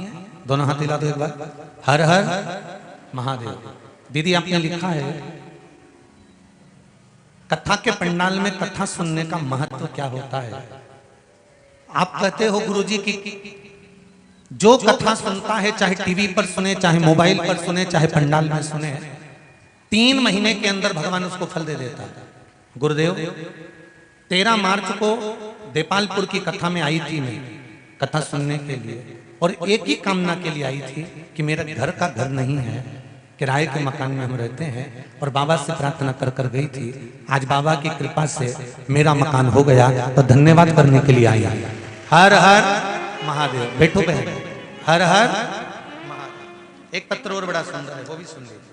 दोनों हाथ हिला दो एक बार। हर हर महादेव। दीदी आपने लिखा है कथा के पंडाल में कथा सुनने का महत्व क्या होता है। आप कहते हो गुरुजी की जो कथा सुनता है, चाहे टीवी पर सुने, चाहे मोबाइल पर सुने, चाहे पंडाल में सुने, 3 महीने के अंदर भगवान उसको फल दे देता है। गुरुदेव 13 मार्च को देपालपुर की कथा में आई थी मैं कथा सुनने के लिए, और एक ही कामना के लिए आई थी कि मेरा घर का घर नहीं है, किराए के मकान में हम रहते हैं, और बाबा से प्रार्थना कर कर गई थी। आज बाबा की कृपा से मेरा मकान हो गया, तो धन्यवाद करने के लिए आई। हर हर महादेव। बैठो बहन। हर हर महादेव। एक पत्र और बड़ा सुंदर है, वो भी सुन लीजिए।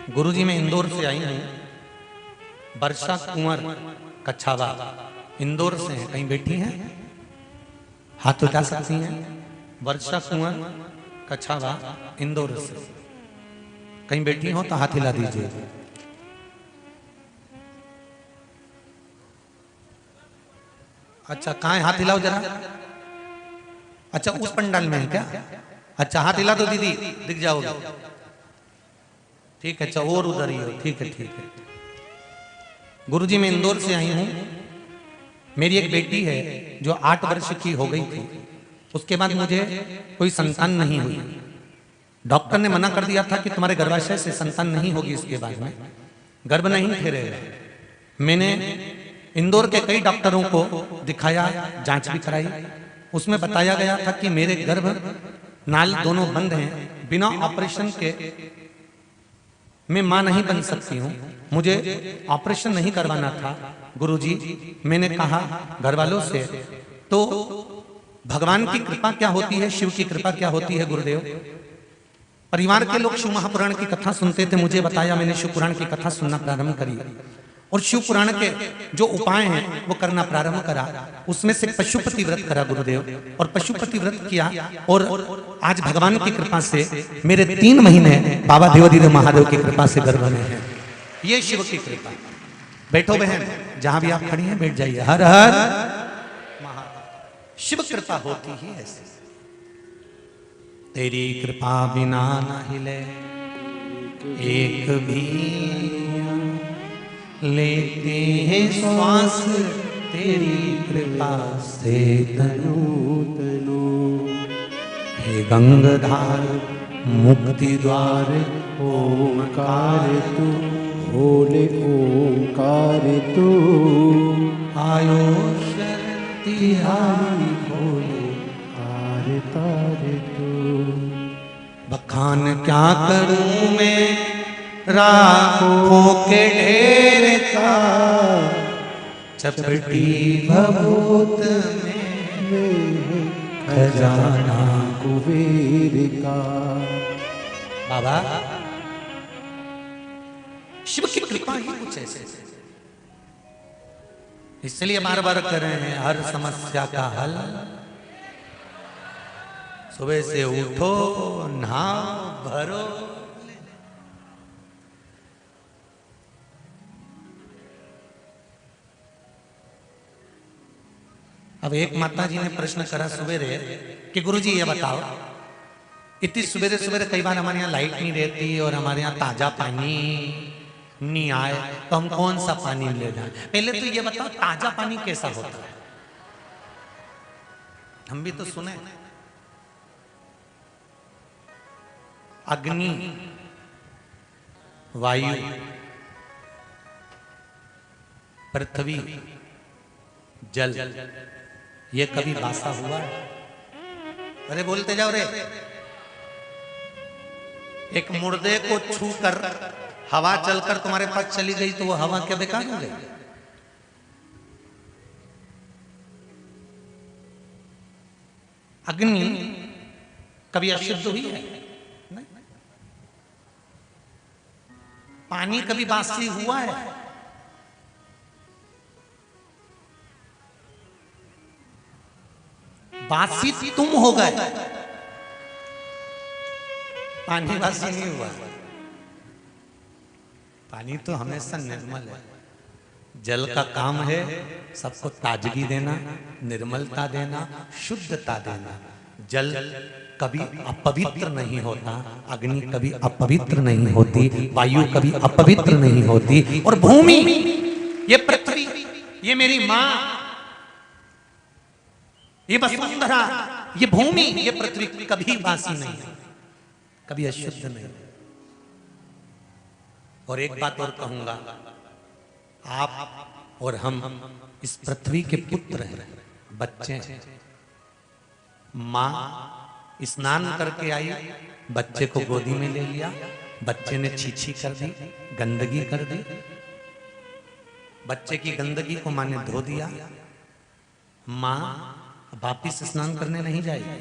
गुरुजी मैं इंदौर से आई हूँ, वर्षा कुंवर कच्छावा इंदौर से हैं, कहीं बैठी हैं, हाथ उठा सकती हैं। वर्षा कुंवर कच्छावा इंदौर से कहीं बैठी हो तो हाथ हिला दीजिए। अच्छा कहाँ है, हाथ हिलाओ जरा। अच्छा उस पंडाल में है क्या? अच्छा हाथ हिला दो दीदी, दिख जाओगे। ठीक है, अच्छा और उधर ही हो। ठीक है ठीक है। गुरुजी मैं इंदौर से आई हूँ, मेरी एक बेटी है जो 8 वर्ष की हो गई थी, उसके बाद मुझे कोई संतान नहीं हुई। डॉक्टर ने मना कर दिया था कि तुम्हारे गर्भाशय से संतान नहीं होगी, इसके बाद में गर्भ नहीं ठहरेगा। मैंने इंदौर के कई डॉक्टरों को दिखाया, जांच भी कराई, उसमें बताया गया था कि मेरे गर्भ नाल दोनों बंद हैं, बिना ऑपरेशन के मैं मां नहीं बन सकती हूँ, मुझे ऑपरेशन नहीं करवाना था। गुरुजी मैंने कहा घर वालों से, तो भगवान की कृपा क्या होती है, शिव की कृपा क्या होती है गुरुदेव। परिवार के लोग शिव महापुराण की कथा सुनते थे, मुझे बताया, मैंने शिव पुराण की कथा सुनना प्रारंभ करी और शिव पुराण के जो उपाय हैं वो करना प्रारंभ करा। उसमें से पशुपति व्रत करा गुरुदेव, और पशुपति व्रत किया, और आज भगवान की कृपा से मेरे 3 महीने बाबा देवाधिदेव महादेव की कृपा से गर्भ में है। ये शिव की कृपा। बैठो बहन, जहां भी आप खड़ी हैं बैठ जाइए। हर हर महादेव। शिव कृपा होती ही ऐसी, तेरी कृपा बिना न हिले एक भी, लेते हैं श्वास तेरी कृपा से तनु तनु। हे गंगाधार मुक्ति द्वार ओंकार तू, बोले ओंकार तू, आयो शक्तिहारी भोले तार तार तू। बखान क्या करूं मैं राखों के ढेर का, चपटी भभूत में खजाना कुबेर का। बाबा शिव की कृपा ही कुछ ऐसे, इसलिए बार बार कर रहे हैं हर समस्या का हल। सुबह से उठो, नहाओ, भरो। अब एक माता जी ने प्रश्न करा सवेरे कि गुरुजी ये बताओ, इतनी सवेरे सवेरे कई बार हमारे यहाँ लाइट नहीं रहती और हमारे यहाँ ताजा पानी नहीं आए, तो हम कौन सा पानी ले जाए। पहले तो ये बताओ ताजा पानी कैसा होता है, हम भी तो सुने। अग्नि, वायु, पृथ्वी, जल, ये कभी बासा हुआ है? अरे बोलते जाओ रे। एक मुर्दे को छू कर हवा चलकर तुम्हारे पास चली गई तो वो हवा क्या बेकार हो गई? अग्नि कभी अशुद्ध हुई है? नहीं। पानी कभी बासी हुआ है? बासी तुम हो गए, पानी बासी नहीं हुआ। पानी तो हमेशा निर्मल है। जल का काम है सबको ताजगी देना, निर्मलता देना, शुद्धता देना। जल कभी अपवित्र नहीं होता, अग्नि कभी अपवित्र नहीं होती, वायु कभी अपवित्र नहीं होती, और भूमि, ये पृथ्वी, ये मेरी मां, ये वसुंधरा, ये भूमि, ये पृथ्वी कभी बासी नहीं, कभी अशुद्ध नहीं। और एक बात और कहूंगा, आप और हम इस पृथ्वी के पुत्र हैं, बच्चे हैं। मां स्नान करके आई, बच्चे को गोदी में ले लिया, बच्चे ने छीछी कर दी, गंदगी कर दी, बच्चे की गंदगी को मां ने धो दिया। मां वापिस स्नान करने नहीं जाएगी,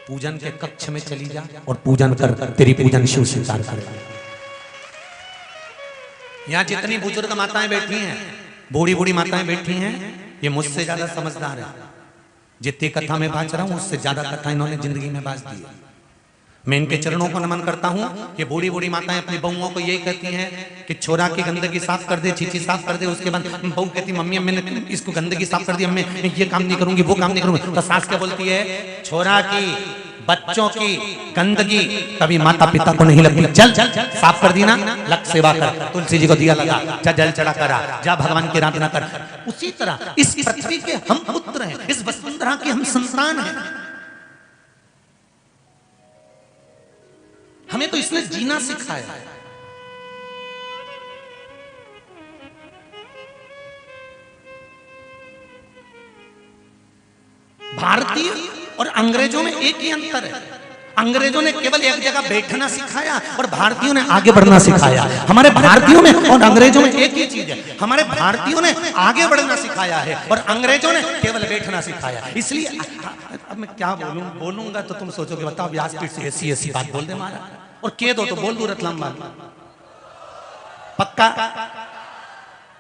पूजन के कक्ष में चली जा और पूजन कर, तेरी पूजन शिव स्वीकार करेगा। यहाँ जितनी बुजुर्ग माताएं बैठी हैं, बूढ़ी बूढ़ी माताएं बैठी हैं, ये मुझसे ज्यादा समझदार है। जितनी कथा में बांच रहा हूं उससे ज्यादा कथा इन्होंने जिंदगी में बांच दी है। मैं इनके चरणों को नमन करता हूं। ये बूढ़ी बूढ़ी माताएं अपनी बहुओं को यही कहती हैं कि छोरा की गंदगी साफ कर दे, चीची साफ कर दे। उसके बाद बहू कहती मम्मी मैंने इसको गंदगी साफ कर दी, मैं ये काम नहीं करूंगी, वो काम नहीं करूंगी। तो सास क्या बोलती है, छोरा की, बच्चों की गंदगी कभी माता पिता को नहीं लगती, चल साफ कर दी ना, लग सेवा कर, तुलसी जी को दिया लगा, जा जल चढ़ा करा, जा भगवान की आराधना कर। उसी तरह इस पृथ्वी के हम पुत्र हैं, इस वसुंधरा के हम संतान हैं। हमें तो इसने जीना सिखाया है। भारतीय और अंग्रेजों में एक ही अंतर है, अंग्रेजों ने केवल एक जगह बैठना सिखाया और भारतीयों ने आगे बढ़ना सिखाया। हमारे भारतीयों में और अंग्रेजों में एक ही चीज है, हमारे भारतीयों ने आगे बढ़ना सिखाया है और अंग्रेजों ने केवल बैठना सिखाया। इसलिए अब मैं क्या बोलूंगा तो तुम सोचोगे बताओ व्यासपीठ से ऐसी ऐसी बात बोल दे मारा, और कह दो तो बोल दू रतलाम बात, पक्का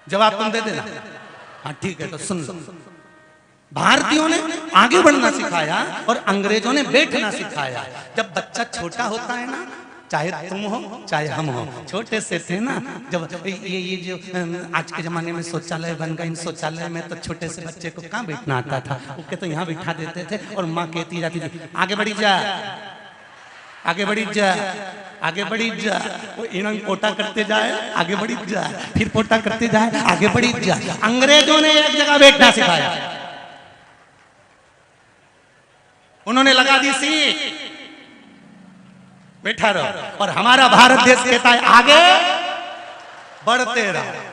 जवाब तुम दे देना। हाँ ठीक है, तो सुन लो। भारतीयों ने आगे बढ़ना सिखाया और अंग्रेजों ने बैठना सिखाया। जब बच्चा छोटा होता है ना, चाहे तुम हो चाहे हम हो, छोटे से थे ना, जब ये जो आज के जमाने में शौचालय बन गए, इन शौचालय में तो छोटे से बच्चे को कहाँ बैठना आता था, उसके तो यहाँ बिठा देते थे और माँ कहती जाती थी आगे बढ़ी जा, आगे बढ़ी जा, आगे बढ़ी जा। वो इन्होंने पोटा करते जाए, आगे बढ़ी जा, फिर पोटा करते जाए, आगे बढ़ी जा। अंग्रेजों ने एक जगह बैठना सिखाया, उन्होंने लगा दी सीट, बैठा रहो। और हमारा भारत देश कहता है आगे बढ़ते रहो।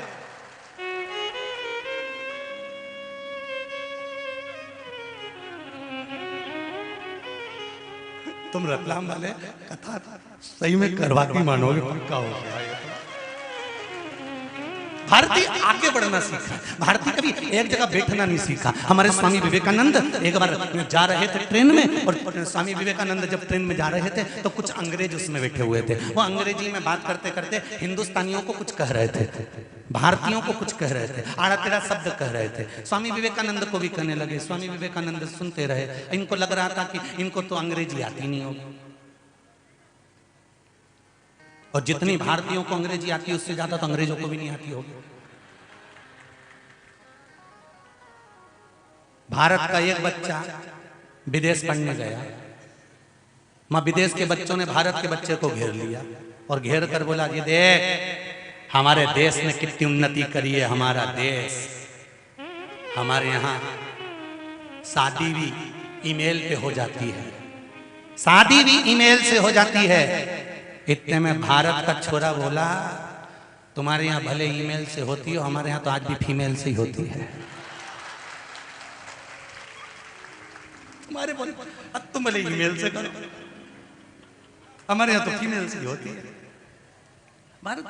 तुम रतलाम वाले कथा सही में करवाती मानोगे, पक्का हो गया। भारतीय आगे बढ़ना सीखा, भारतीय कभी एक जगह बैठना नहीं सीखा। हमारे स्वामी विवेकानंद एक बार जा रहे थे ट्रेन में, और स्वामी विवेकानंद जब ट्रेन में जा रहे थे तो कुछ अंग्रेज उसमें बैठे हुए थे। वो अंग्रेजी में बात करते करते हिंदुस्तानियों को कुछ कह रहे थे, भारतीयों को कुछ कह रहे थे, आड़ा तेरा शब्द कह रहे थे। स्वामी विवेकानंद को भी कहने लगे। स्वामी विवेकानंद सुनते रहे। इनको लग रहा था कि इनको तो अंग्रेजी आती नहीं होगी, और जितनी भारतीयों को अंग्रेजी आती है उससे ज्यादा तो अंग्रेजों को भी नहीं आती होगी। भारत का एक बच्चा विदेश पढ़ने गया, मां विदेश के बच्चों ने भारत के बच्चे को घेर लिया और घेर कर बोला ये देख हमारे देश ने कितनी उन्नति करी है, हमारा देश, हमारे यहाँ शादी भी ईमेल पे हो जाती है, शादी भी ईमेल से हो जाती है। इतने में भारत का छोरा बोला तुम्हारे यहाँ भले ईमेल से होती हो, हमारे यहाँ तो आज भी फीमेल से ही होती है। तुम्हारे बोले तुम भले ईमेल से करो, हमारे यहाँ तो फीमेल से ही होती है। भारत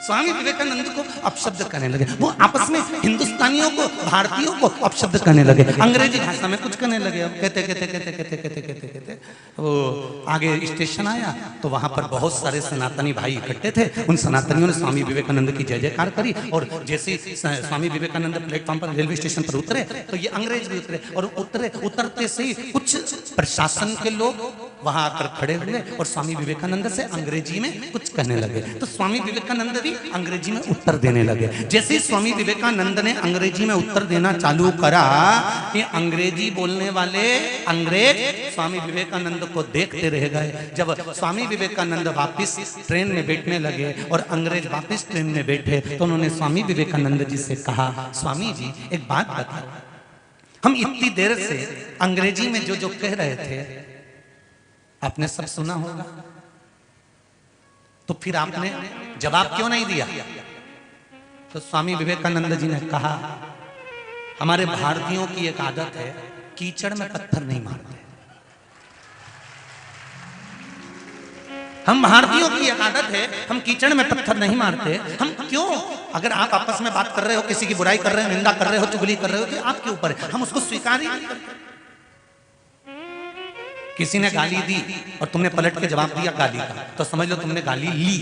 स्वामी विवेकानंद को अपशब्द करने लगे। वो आपस में हिंदुस्तानियों को, भारतीयों को अपशब्द करने लगे, अंग्रेजी भाषा में कुछ करने लगे। अब कहते वो आगे स्टेशन आया तो वहां पर बहुत सारे सनातनी भाई इकट्ठे थे। उन सनातनियों ने स्वामी विवेकानंद की जय जयकार करी और जैसे स्वामी विवेकानंद प्लेटफॉर्म पर रेलवे स्टेशन पर उतरे तो ये अंग्रेज भी उतरे और उतरते से ही कुछ प्रशासन के लोग वहां आकर खड़े हुए और स्वामी विवेकानंद से अंग्रेजी में कुछ कहने लगे। तो स्वामी विवेकानंद भी अंग्रेजी में उत्तर देने लगे। जैसे स्वामी विवेकानंद ने अंग्रेजी में उत्तर देना चालू करा कि अंग्रेजी बोलने वाले अंग्रेज स्वामी विवेकानंद को देखते रह गए। जब स्वामी विवेकानंद वापस ट्रेन में बैठने लगे और अंग्रेज वापस ट्रेन में बैठे तो उन्होंने स्वामी विवेकानंद जी से कहा, स्वामी जी एक बात बताओ, हम इतनी देर से अंग्रेजी में जो जो कह रहे थे आपने सब सुना होगा, तो फिर आपने जवाब क्यों नहीं दिया? तो स्वामी विवेकानंद जी ने कहा, हमारे भारतीयों की एक आदत है, कीचड़ में पत्थर नहीं मारते। हम भारतीयों की एक आदत है, हम कीचड़ में पत्थर नहीं मारते। हम क्यों, अगर आप आपस में बात कर रहे हो, किसी की बुराई कर रहे हो, निंदा कर रहे हो, चुगली कर रहे हो, तो आपके ऊपर है, हम उसको स्वीकार ही नहीं करते। किसी ने गाली दी और तुमने पलट के जवाब दिया गाली का, तो समझ लो तुमने गाली ली।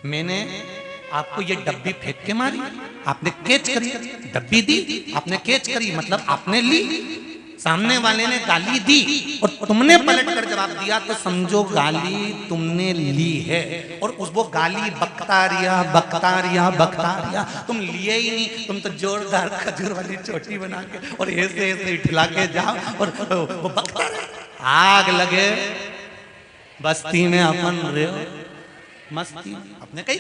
मैंने आपको ये डब्बी फेंक के मारी, आपने कैच करी, डब्बी दी, आपने कैच करी, मतलब आपने ली। सामने वाले ने गाली दी और तुमने पलट कर जवाब दिया, तो समझो गाली तुमने ली है। और उस वो गाली बकता रिया, तुम लिए ही नहीं। तुम तो जोरदार खजूर वाली चोटी बना के और ऐसे ऐसे ठिला के जाओ और वो बकता रहे। आग लगे बस्ती में अपन रहे मस्ती अपने कहीं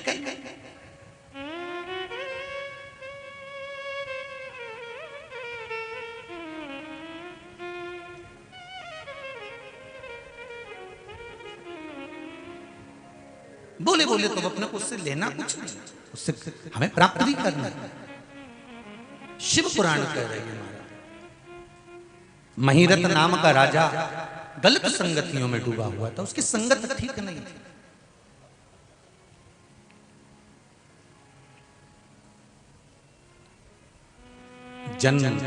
बोले बोले तो अपने को उससे लेना कुछ नहीं, उससे हमें प्राप्त भी करना है। शिव पुराण कह रहे हैं, महीरथ नाम का राजा गलत संगतियों में डूबा हुआ था, उसकी संगत ठीक नहीं थी। जन्म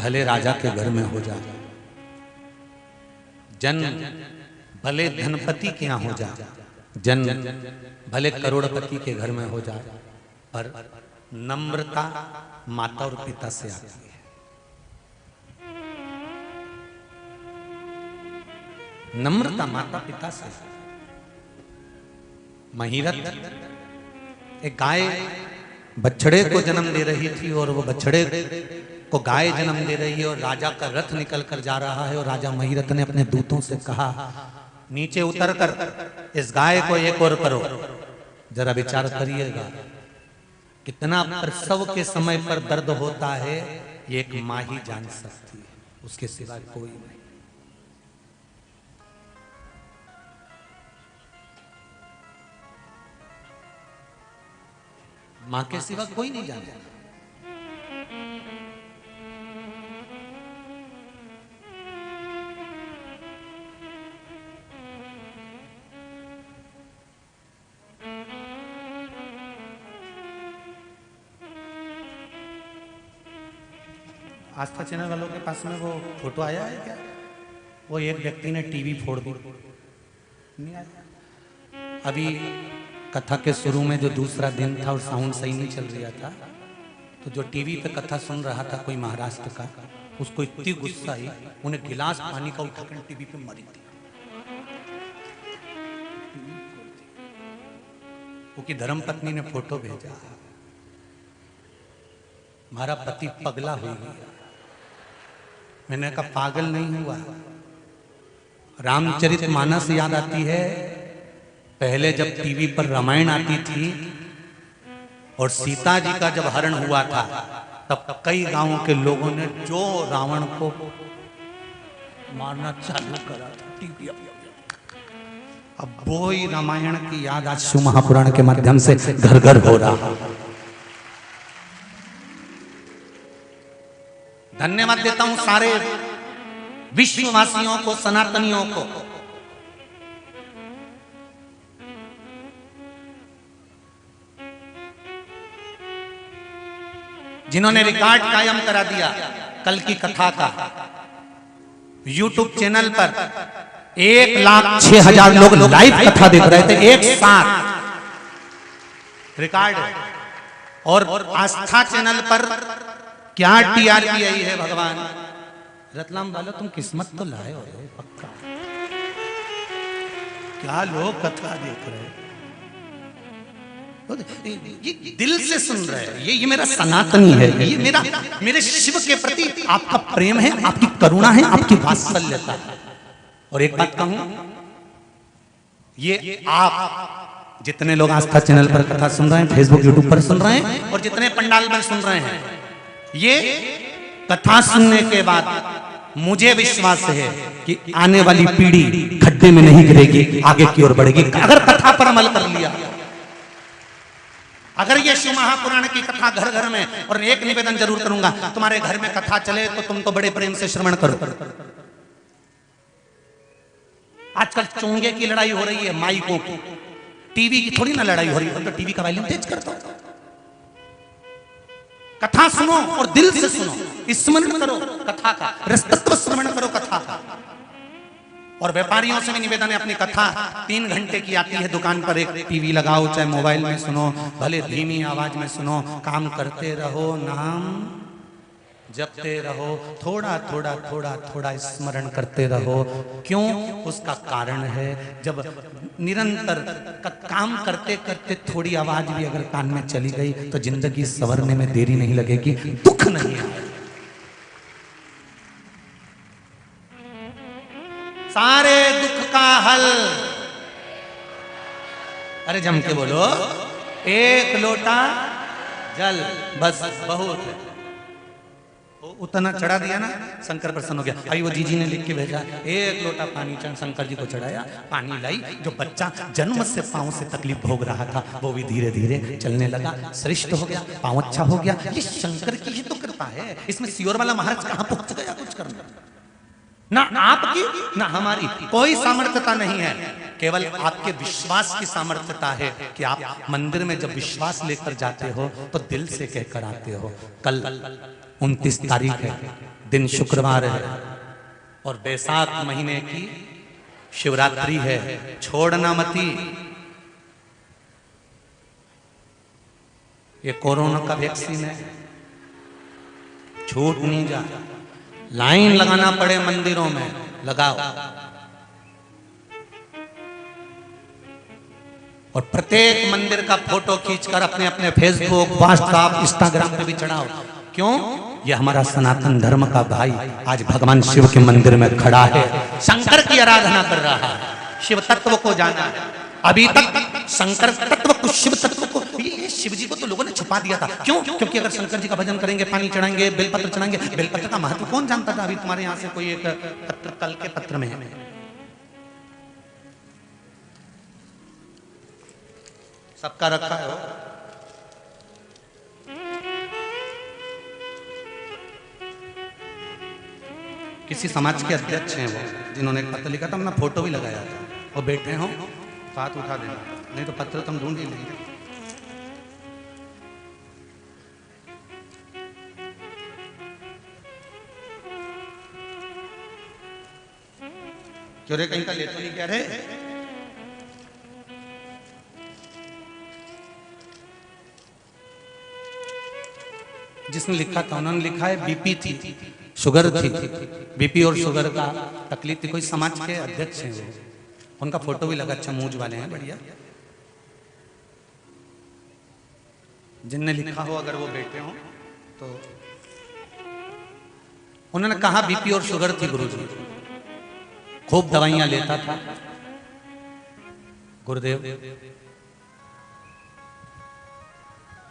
भले राजा के घर में हो जाए, जन्म भले धनपति के यहाँ हो जाए, जन्म भले करोड़पति के घर में हो जाए, पर नम्रता माता और पिता से आती है। नम्रता माता पिता से। महीरथ एक गाय बछड़े को जन्म दे रही थी और वो बछड़े को गाय जन्म दे रही है और राजा का रथ निकल कर जा रहा है और राजा महीरथ ने अपने दूतों से कहा, नीचे उतर कर इस गाय को एक और करो। जरा विचार करिएगा कितना प्रसव के समय पर दर्द होता है, ये एक माँ ही जान सकती है, उसके सिवा कोई नहीं। माँ के सिवा कोई नहीं जानता। आस्था चैनल वालों के पास में वो फोटो आया है क्या? वो एक व्यक्ति ने टीवी फोड़ दी, नहीं आया। अभी कथा के शुरू में जो दूसरा दिन था और साउंड सही नहीं चल रहा था, तो जो टीवी पे कथा सुन रहा था कोई महाराष्ट्र का, उसको इतनी गुस्सा आई, उन्हें गिलास पानी का उठाकर टीवी पे मारी थी। क्योंकि धर्मपत्नी ने फोटो भेजा, हमारा पति पगला हो गया। मैंने कहा पागल नहीं हुआ, रामचरितमानस याद आती है। पहले जब टीवी पर रामायण आती थी और सीता जी का जब हरण हुआ था, तब कई गांवों के लोगों ने जो रावण को मारना चालू करा था टीवी। अब वो ही रामायण की याद आज शिव महापुराण के माध्यम से घर घर हो रहा। धन्यवाद देता हूं सारे विश्ववासियों को, सनातनियों को। जिन्होंने रिकॉर्ड कायम करा दिया कल की कथा का। YouTube चैनल पर 1,06,000 लोग लाइव कथा देख रहे थे एक साथ, रिकॉर्ड। और आस्था चैनल पर क्या TRP आई है भगवान। रतलाम वालों तुम किस्मत तो लाए हो पक्का, क्या लोग कथा देख रहे हैं, ये दिल से सुन रहे हैं। ये मेरा सनातनी है, ये मेरे शिव के प्रति आपका प्रेम है, आपकी करुणा है, आपकी वात्सल्यता है। और एक बात कहूं, ये आप जितने लोग आस्था चैनल पर कथा सुन रहे हैं, फेसबुक यूट्यूब पर सुन रहे हैं, और जितने पंडाल में सुन रहे हैं, ये कथा सुनने के बाद मुझे विश्वास है कि आने वाली पीढ़ी खड्डे में नहीं गिरेगी, आगे की ओर बढ़ेगी अगर कथा पर अमल कर लिया। अगर ये शिव महापुराण की कथा घर घर में, और एक निवेदन जरूर करूंगा, तुम्हारे घर में कथा चले तो तुम तो बड़े प्रेम से श्रवण करो। आजकल चोंगे की लड़ाई हो रही है माइकों की, टीवी की थोड़ी ना लड़ाई हो रही है, तो टीवी का वॉल्यूम तेज कर दो। कथा सुनो और दिल से सुनो, स्मरण करो कथा का, रसतत्व श्रवण करो कथा का। और व्यापारियों से भी निवेदन है, अपनी कथा 3 घंटे की आती है, दुकान पर एक टीवी लगाओ, चाहे मोबाइल में सुनो, भले धीमी आवाज में सुनो, काम करते रहो, नाम जपते रहो, थोड़ा थोड़ा थोड़ा थोड़ा स्मरण करते रहो। क्यों? उसका कारण है, जब निरंतर काम करते करते थोड़ी आवाज भी अगर कान में चली गई तो जिंदगी संवरने में देरी नहीं लगेगी, दुख नहीं आएगा। सारे दुख का हल, अरे जम के बोलो, एक लोटा जल बस बहुत है। उतना चढ़ा दिया ना, शंकर प्रसन्न हो गया। अभी वो जीजी ने लिख के भेजा, 1 लोटा पानी शंकर जी को चढ़ाया, पानी लाई, जो बच्चा जन्म से पांव से तकलीफ भोग रहा था वो भी धीरे धीरे चलने लगा, श्रेष्ठ हो गया, पांव अच्छा हो गया। ये शंकर की ही तो कृपा है, इसमें सियोर वाला महाराज कहां पहुंच गया कुछ करना। ना आपकी ना हमारी कोई सामर्थ्यता नहीं है, केवल आपके विश्वास की सामर्थ्यता है कि आप मंदिर में जब विश्वास लेकर जाते हो तो दिल से कहकर आते हो। कल 29 तारीख है, दिन शुक्रवार है, और बैसाख महीने की शिवरात्रि है। छोड़ना मती, ये कोरोना का वैक्सीन है, छूट नहीं जा। लाइन लगाना पड़े मंदिरों में, लगाओ। और प्रत्येक मंदिर का फोटो खींचकर अपने अपने फेसबुक, व्हाट्सएप, इंस्टाग्राम पे भी चढ़ाओ। क्यों? यह हमारा सनातन धर्म का भाई आज भगवान शिव के मंदिर में खड़ा है, शंकर की आराधना कर रहा है, शिव तत्व को जाना है। अभी तक शंकर तत्व को, शिव तत्व को, शिव जी को तो लोगों ने छुपा दिया था। क्यों? क्योंकि अगर शंकर जी का भजन करेंगे, पानी चढ़ाएंगे, बेलपत्र चढ़ाएंगे, बेलपत्र का महत्व कौन जानता था? अभी तुम्हारे यहां से कोई एक पत्र कल के पत्र में है, सबका रखा है। किसी समाज के अध्यक्ष हैं वो, जिन्होंने एक पत्र लिखा था, हमने फोटो भी लगाया था। वो बैठे हो हाथ उठा देना, नहीं तो पत्र तुम ढूंढ ही लेंगे। क्यों रे, कहीं का ले तो नहीं कह रहे? जिसने लिखा था उन्होंने लिखा है बीपी थी, शुगर थी, बीपी और शुगर का तकलीफ थी। कोई समाज के अध्यक्ष हैं वो, उनका फोटो भी लगा, अच्छा मूंछ वाले हैं, बढ़िया। जिनने लिखा हो अगर वो बैठे हो तो उन्होंने कहा बीपी और शुगर थी गुरुजी, खूब दवाइयां लेता था गुरुदेव।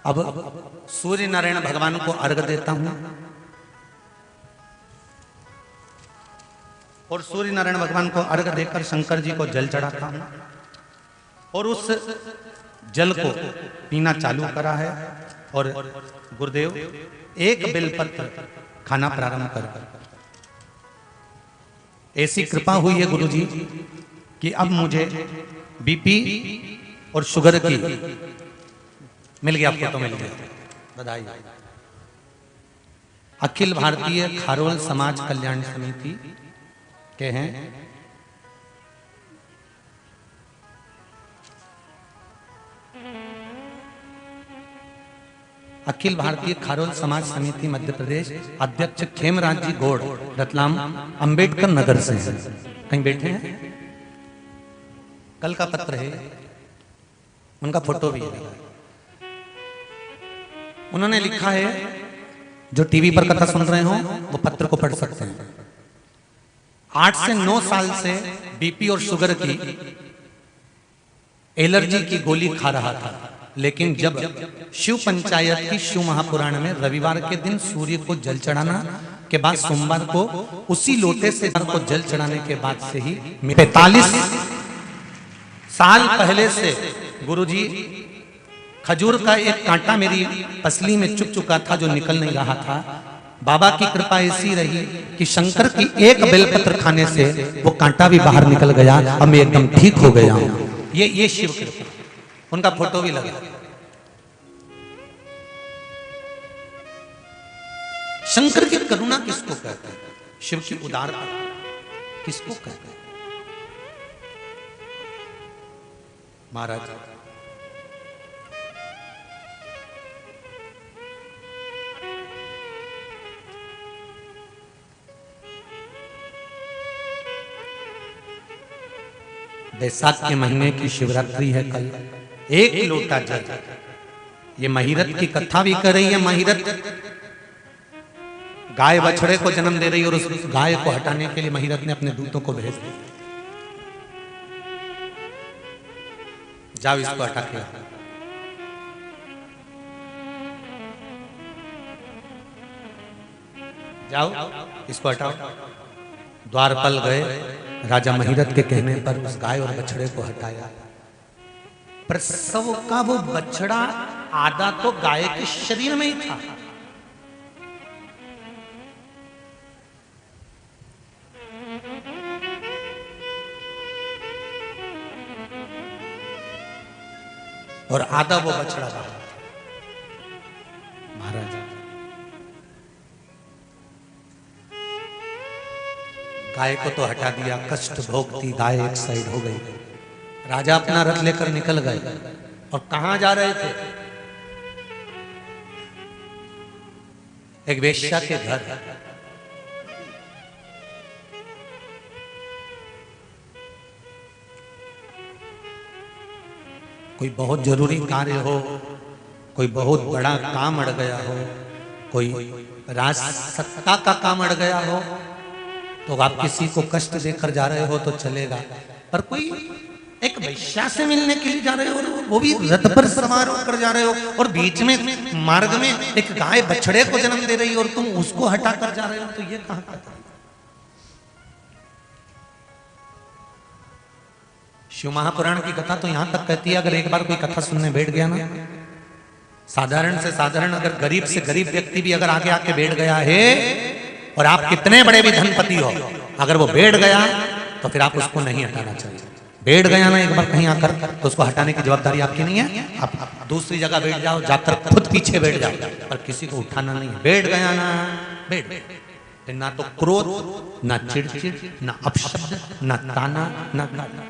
अब सूर्य नारायण भगवान को अर्घ देता हूं और सूर्य नारायण भगवान को अर्घ देकर शंकर जी को जल चढ़ाता हूं और उस जल को पीना चालू करा है। और गुरुदेव एक बेलपत्र खाना प्रारंभ कर, ऐसी कृपा हुई है गुरुजी कि अब मुझे बीपी और शुगर की मिल गया, फोटो मिल गया, बधाई। अखिल भारतीय खारोल समाज कल्याण समिति के हैं। अखिल भारतीय खारोल समाज समिति मध्य प्रदेश अध्यक्ष खेमराज जी गौड़, रतलाम अंबेडकर नगर से हैं। कहीं बैठे हैं, कल का पत्र है, उनका फोटो भी है। उन्होंने लिखा है, जो टीवी पर कथा सुन रहे हो वो पत्र को पढ़ सकते हैं। 8 से 9 साल से बीपी और शुगर की एलर्जी की गोली खा रहा था, लेकिन जब शिव पंचायत की शिव महापुराण में रविवार के दिन सूर्य को जल चढ़ाना के बाद सोमवार को उसी लोटे से को जल चढ़ाने के बाद से ही 45 साल पहले से गुरुजी खजूर का एक कांटा मेरी पसली में चुप चुका था, जो निकल नहीं रहा था। बाबा की कृपा ऐसी रही कि शंकर की एक बेलपत्र खाने से वो कांटा भी बाहर निकल गया और मैं एकदम ठीक हो गया हूं। ये शिव कृपा। उनका फोटो भी लगा। शंकर की करुणा किसको कहते हैं? शिव की उदारता किसको कहते हैं? महाराज बैसाख के महीने की शिवरात्रि है कल। एक लोटा जल, ये महिरत की कथा भी कर रही है। महिरत गाय बछड़े को जन्म दे रही है और उस गाय को हटाने के लिए महिरत ने अपने दूतों को भेज दिया, जाओ इसको हटा के जाओ, इसको हटाओ। द्वारपाल गए, राजा महिरत के कहने पर उस गाय और बछड़े को हटाया। प्रसव का वो बछड़ा आधा तो गाय के शरीर में ही था। और आधा वो बछड़ा था। महाराज गाय को तो हटा दिया, कष्ट भोगती गाय एक साइड हो गई। राजा अपना रथ लेकर निकल गए और कहां जा रहे थे? एक वेश्या के घर। कोई बहुत जरूरी कार्य हो, कोई बहुत बड़ा काम अड़ गया हो, कोई राज सत्ता का काम अड़ गया हो, तो आप किसी को कष्ट देकर जा रहे हो तो चलेगा, पर कोई एक वैश्या से मिलने के लिए जा रहे हो, वो भी रथ पर सवार होकर जा रहे हो, और बीच में मार्ग में एक गाय बछड़े को जन्म दे रही हो और तुम उसको हटा कर जा रहे हो, तो ये कहां का था? शिव महापुराण की कथा तो यहां तक कहती है, अगर एक बार कोई कथा सुनने बैठ गया ना, साधारण से साधारण, अगर गरीब से गरीब व्यक्ति भी अगर आगे आके बैठ गया है, और आप कितने बड़े भी धनपति हो, अगर वो बैठ गया तो फिर आप उसको नहीं हटाना चाहिए। बैठ गया ना एक बार कहीं आकर, तो उसको हटाने की जवाबदारी आपकी नहीं है। आप दूसरी जगह बैठ जाओ, जाकर खुद पीछे बैठ जाओ, पर किसी को उठाना नहीं है। बैठ गया ना, बैठ। ना तो क्रोध, ना चिड़चिड़, ना अपशब्द, ना ताना, ना गाली।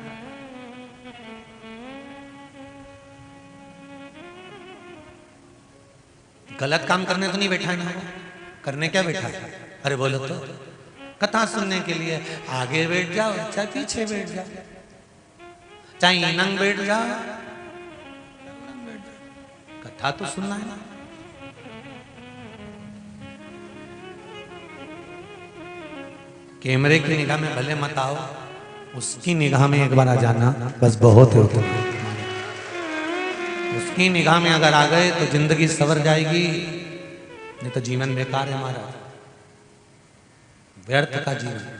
गलत काम करने तो नहीं बैठा है ना, करने क्या बैठा है? अरे बोलो तो, कथा सुनने के लिए आगे बैठ जाओ, चाहे पीछे बैठ जाओ, चाहे नंग बैठ जाओ, कथा तो सुनना है ना। कैमरे की निगाह में भले मत आओ, उसकी निगाह में एक बार आ जाना, बस बहुत है। उसकी निगाह में अगर आ गए तो जिंदगी सवर जाएगी, नहीं तो जीवन बेकार है हमारा, व्यर्थ का जीवन।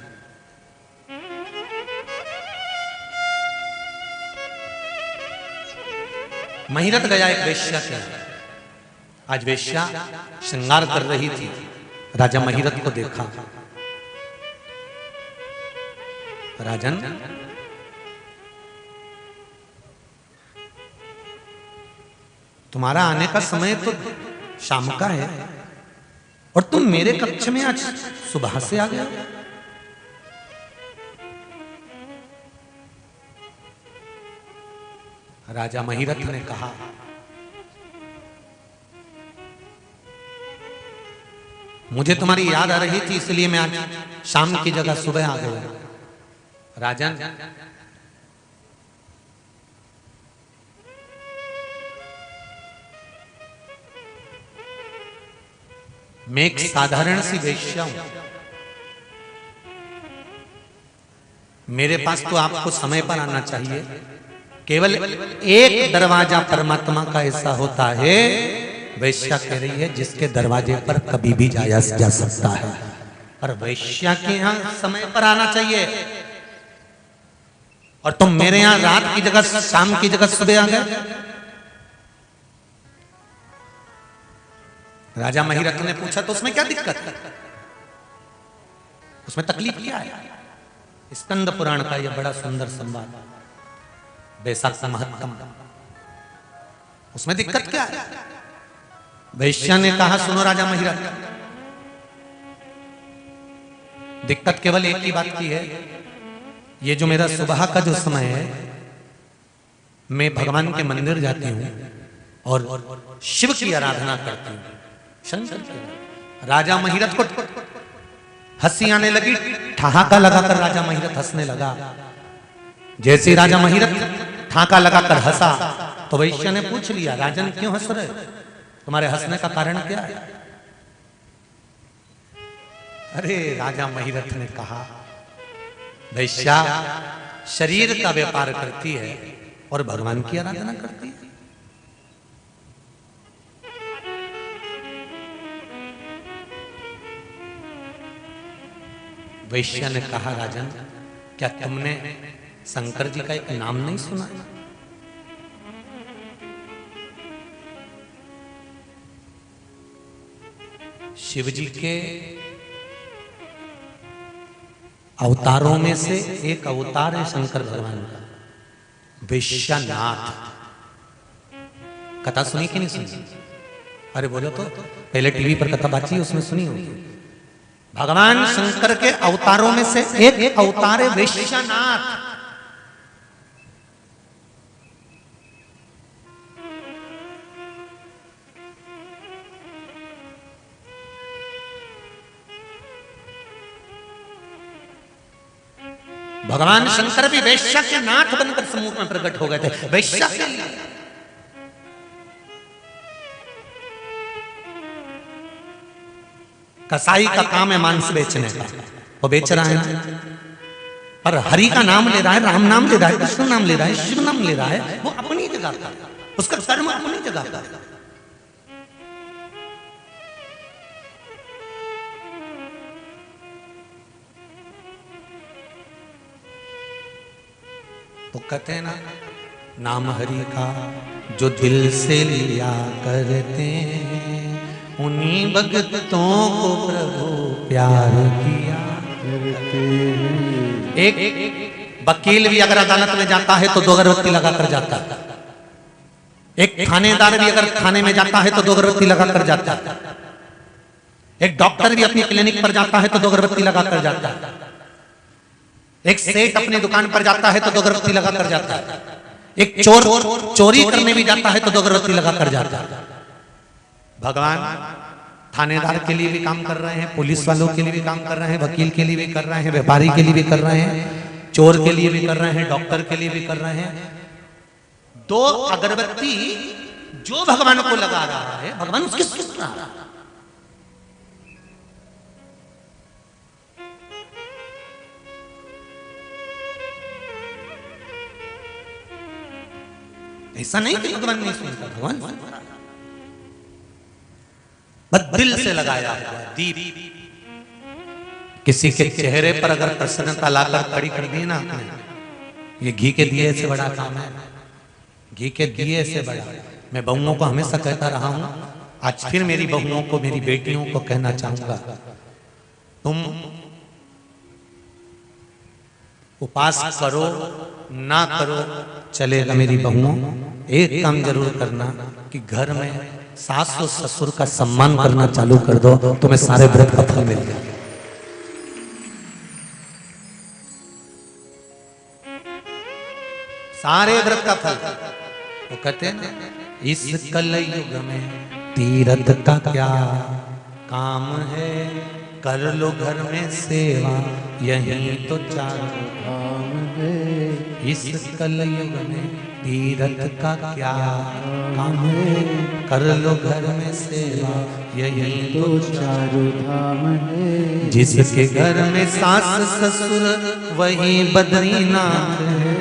महिरत गया एक वेश्या के। आज वेश्या श्रृंगार कर रही थी, राजा महिरत को देखा। राजन, तुम्हारा आने का समय तो शाम का है, और तुम मेरे कक्ष में आज सुबह से आ गए। राजा महिरथ ने कहा, मुझे तुम्हारी याद आ रही थी, इसलिए मैं आज शाम की जगह सुबह आ गया। राजन, मैं एक साधारण सी वेश्या हूं, मेरे पास तो आपको समय पर आना चाहिए। केवल एक दरवाजा परमात्मा का ऐसा होता है, वेश्या कह रही है, जिसके दरवाजे पर कभी भी जाया जा सकता है, पर वेश्या के यहां समय पर आना चाहिए। और तुम मेरे यहां रात की जगह शाम की जगह सुबह आ गए। राजा महिरथ ने पूछा, तो उसमें क्या दिक्कत है? उसमें तकलीफ क्या है? स्कंद पुराण का यह बड़ा सुंदर संवाद, वैशाख महत्तम, उसमें दिक्कत क्या है? वैश्या ने कहा, सुनो राजा महिरथ, दिक्कत केवल एक ही बात की है, ये जो मेरा सुबह का जो समय है, मैं भगवान के मंदिर जाती हूं और शिव की आराधना करती हूं, शंकर की। राजा महिरथ को हंसी आने लगी, ठहाका लगाकर राजा महिरथ हंसने लगा। जैसे ही राजा महिरथ ठहाका लगाकर हंसा, तो वैश्य ने पूछ लिया, राजन क्यों हंस रहे, तुम्हारे हंसने का कारण क्या है? अरे राजा महिरथ ने कहा, वैश्या शरीर का व्यापार करती है और भगवान की आराधना करती है। वैश्या ने कहा, राजन क्या तुमने शंकर जी का एक नाम नहीं सुना? शिव जी के अवतारों में से एक अवतार है शंकर भगवान का, वैश्यनाथ। कथा सुनी कि नहीं सुनी? अरे बोलो तो, पहले टीवी पर कथा बाजी उसमें सुनी होगी। भगवान शंकर के अवतारों में से एक अवतार है वैश्यनाथ। भगवान शंकर भी वैश्या के नाथ बनकर समूह में प्रकट हो गए थे, वैश्या के लिए। कसाई का काम है मांस बेचने का, वो बेच रहा है, पर हरि का नाम ले रहा है, राम नाम ले रहा है, कृष्ण नाम ले रहा है, शिव नाम ले रहा है, वो अपनी जगह का, उसका कर्म अपनी जगह का। तो कहते हैं ना, नाम हरि का जो दिल से लिया करते हैं, उन्हीं भक्तों को प्रभु प्यार किया करते हैं। एक वकील भी अगर अदालत में जाता है तो दो अगरबत्ती लगाकर जाता है। एक थानेदार भी अगर थाने में जाता है तो दो अगरबत्ती लगाकर जाता है। एक डॉक्टर भी अपनी क्लिनिक पर जाता है तो दो अगरबत्ती लगाकर जाता है। एक सेठ अपनी दुकान पर जाता है तो दो अगरबत्ती लगाकर जाता है। एक चोर चोरी करने भी जाता है तो दो अगरबत्ती लगाकर जाता है। भगवान थानेदार के लिए भी काम कर रहे हैं, पुलिस वालों के लिए भी काम कर रहे हैं, वकील के लिए भी कर रहे हैं, व्यापारी के लिए भी कर रहे हैं, चोर के लिए भी कर रहे हैं, डॉक्टर के लिए भी कर रहे हैं। दो अगरबत्ती जो भगवान को लगा रहा है, भगवान उसकी सुन रहा है। ऐसा नहीं कि भगवान नहीं सुनता, भगवान बस दिल से लगाया हुआ दीप किसी के चेहरे पर अगर प्रसन्नता लाकर खड़ी कर दी ना आपने, ये घी के दिए से बड़ा काम है। घी के दिए से बड़ा। मैं बहुओं को हमेशा कहता रहा हूं, आज फिर मेरी बहुओं को, मेरी बेटियों को कहना चाहूंगा, तुम उपास करो ना करो चलेगा, मेरी बहुओं एक काम जरूर करना कि घर में सास और ससुर का सम्मान करना चालू कर दो, तुम्हें सारे व्रत का फल मिल जाएगा। सारे व्रत का फल। वो कहते हैं ना, इस कलयुग में तीरथ का क्या काम है, कर लो घर में सेवा, यही तो चारों धाम है। इस कलयुग में तीरथ का क्या काम है, कर लो घर में सेवा, यही तो चारों धाम है। जिसके घर में सास ससुर वही बद्रीनाथ है।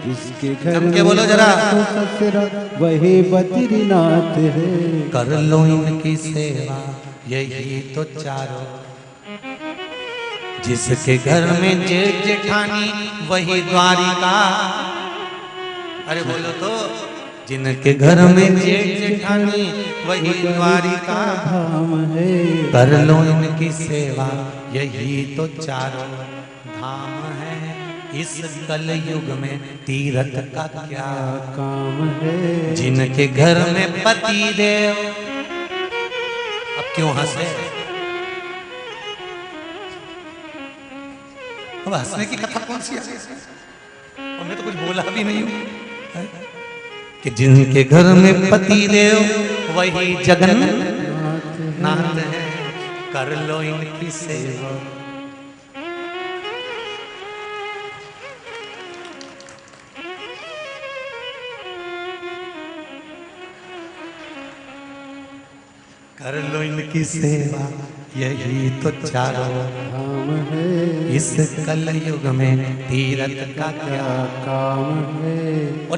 जिसके घर के बोलो जरा, ससुर वही बद्रीनाथ है। कर लो इनकी सेवा, यही तो चारों। जिसके घर में जेठ जेठानी वही द्वारिका। अरे बोलो तो, जिनके घर में जेठ जेठानी वही द्वारिका धाम है। कर लो इनकी सेवा, यही तो चारों धाम है। इस कलयुग में तीरथ का क्या काम है। जिनके घर में पति देव। अब क्यों हंसे? अब हंसने की कथा कौन सी है? और मैं तो कुछ बोला भी नहीं हूं कि जिनके घर में पति देव वही जगन्नाथ है, कर लो इनकी सेवा। कर लो इनकी सेवा, यही तो चारों धाम है। इस कलयुग में तीरथ का क्या काम है। और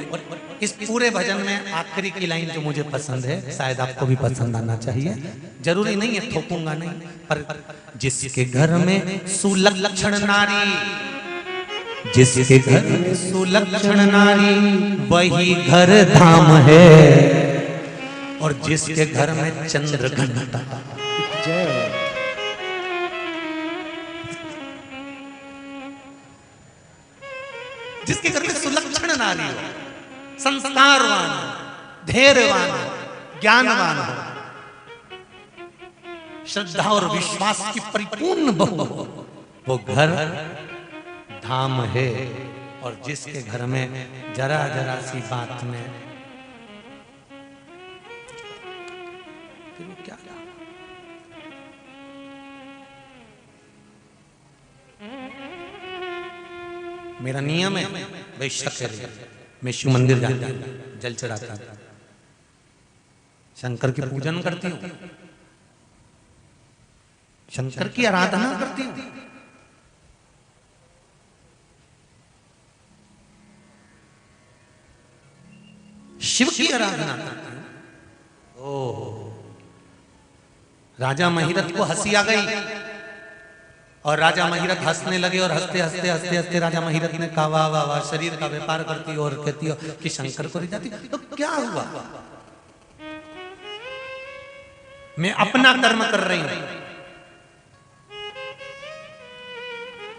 इस पूरे भजन में आखिरी की लाइन जो मुझे पसंद है, शायद आपको भी पसंद आना चाहिए, जरूरी नहीं है, थोपूंगा नहीं, पर जिसके घर में सुलक्षण नारी, जिसके घर में सुलक्षण नारी वही घर धाम है। और जिसके घर में चंद्र घंटा, जय। जिसके घर में सुलक्षण नारी हो, संस्कारवान हो, धैर्यवान हो, ज्ञानवान हो, श्रद्धा और विश्वास की परिपूर्ण बहू हो, वो घर धाम है। और जिसके घर में जरा जरा सी बात में क्या मेरा नियम है, वैश्य मैं शिव मंदिर जाता हूं, जल चढ़ाता हूं, शंकर की पूजन करती हूं, शंकर की आराधना करती हूं। शिव की आराधना करती हूं। ओह, राजा महिरथ को हंसी आ गई और राजा महिरथ हंसने लगे और हंसते हंसते हंसते हंसते राजा महिरथ ने कहा, वाह वाह वाह, शरीर का व्यापार करती हो और कहती हो कि शंकर को रिझाती। तो क्या हुआ? मैं अपना कर्म कर रही हूं,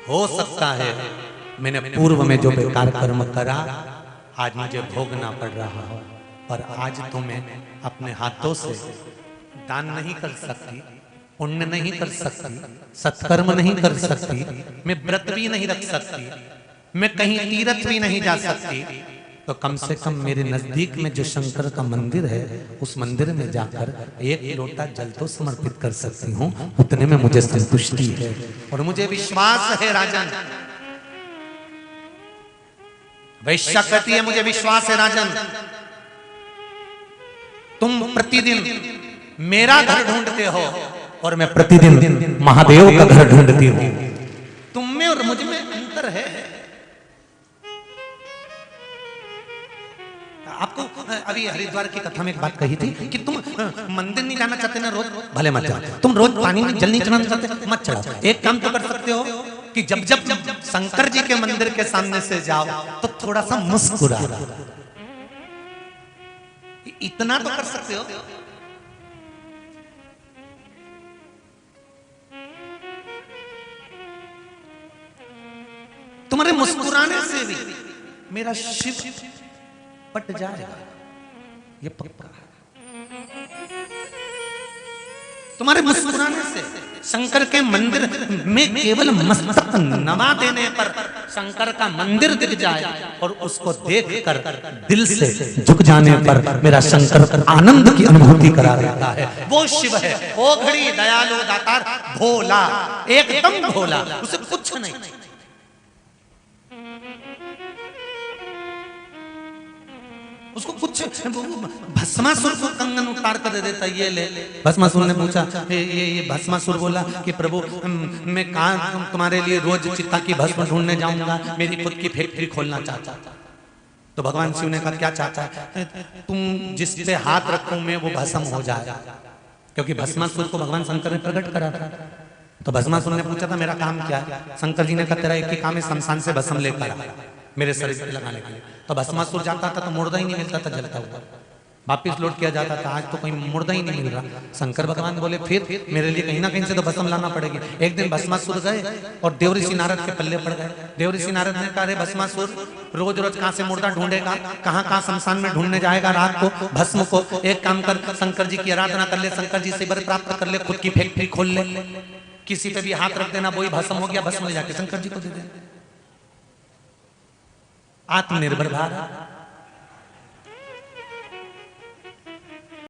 हो सकता है मैंने पूर्व में जो बेकार कर्म करा आज मुझे भोगना पड़ रहा हो, पर आज तो मैं अपने हाथों से दान नहीं कर सकती, पुण्य नहीं कर सकती, सत्कर्म नहीं कर सकती, मैं व्रत भी नहीं रख सकती, मैं कहीं तीर्थ भी नहीं जा सकती, तो कम से कम मेरे नजदीक में जो शंकर का मंदिर है उस मंदिर में जाकर एक लोटा जल तो समर्पित कर सकती हूँ, उतने में मुझे संतुष्टि है। और मुझे विश्वास है राजन, वैश्या कहती है मुझे विश्वास है राजन, तुम प्रतिदिन मेरा घर ढूंढते हो और मैं प्रतिदिन महादेव का घर ढूंढती हूं। तुम में और मुझ में अंतर है। आपको अभी हरिद्वार की कथा में एक बात कही थी कि तुम मंदिर नहीं जाना चाहते ना रोज, भले मत जाओ, तुम रोज पानी में जल नहीं चढ़ाना चाहते, मत चढ़ाओ। एक काम तो कर सकते हो कि जब जब शंकर जी के मंदिर के सामने से जाओ तो थोड़ा सा मुस्कुरा, इतना तो कर सकते हो। तुम्हारे मुस्कुराने से भी मेरा शिव पट जाएगा, ये पक्का है। तुम्हारे मुस्कुराने से, शंकर के मंदिर में केवल मस्तक नमा देने पर शंकर का मंदिर दिख जाए और उसको देखकर दिल से झुक जाने पर मेरा शंकर आनंद की अनुभूति करा देता है। वो शिव है, वो घड़ी दयालु दातार भोला, एकदम भोला, उसे कुछ नहीं। उसको कुछ, भस्मासुर को कंगन उतार कर दे देता, ये ले। भस्मासुर ने पूछा, ये भस्मासुर बोला कि प्रभु मैं कहाँ तुम्हारे लिए रोज चित्ता की भस्म ढूंढने जाऊंगा, मेरी खुद की फैक्ट्री खोलना चाहता। तो भगवान शिव ने कहा क्या चाहता है? तुम जिस पे हाथ रखो मैं वो भस्म हो जाए, क्योंकि भस्मासुर को भगवान शंकर ने प्रकट करा था। तो भस्मासुर ने पूछा था मेरा काम क्या है? शंकर जी ने कहा तेरा एक ही काम है, शमशान से भस्म लेकर मेरे शरीर पे लगाने के लिए। तो भस्मासुर जाता था तो मुर्दा ही नहीं मिलता था जलता हुआ, वापिस लौट किया जाता था। आज तो कोई मुर्दा ही नहीं मिल रहा। शंकर भगवान बोले फिर मेरे लिए कहीं ना कहीं से तो भस्म लाना पड़ेगी। एक दिन भस्मासुर गए और देवऋषि नारद के पल्ले पड़ गए। देवऋषि नारद ने कहा, अरे भस्मासुर रोज रोज कहाँ से मुर्दा ढूंढेगा, कहाँ कहाँ शमशान में ढूंढने जाएगा रात को भस्म को। एक काम कर, शंकर जी की आराधना कर ले, शंकर जी से वर प्राप्त कर ले, खुद की फैक्ट्री खोल ले, किसी पे भी हाथ रख देना वही भस्म हो गया, भस्म ले जाके शंकर जी को दे दे। आत्मनिर्भर भारत।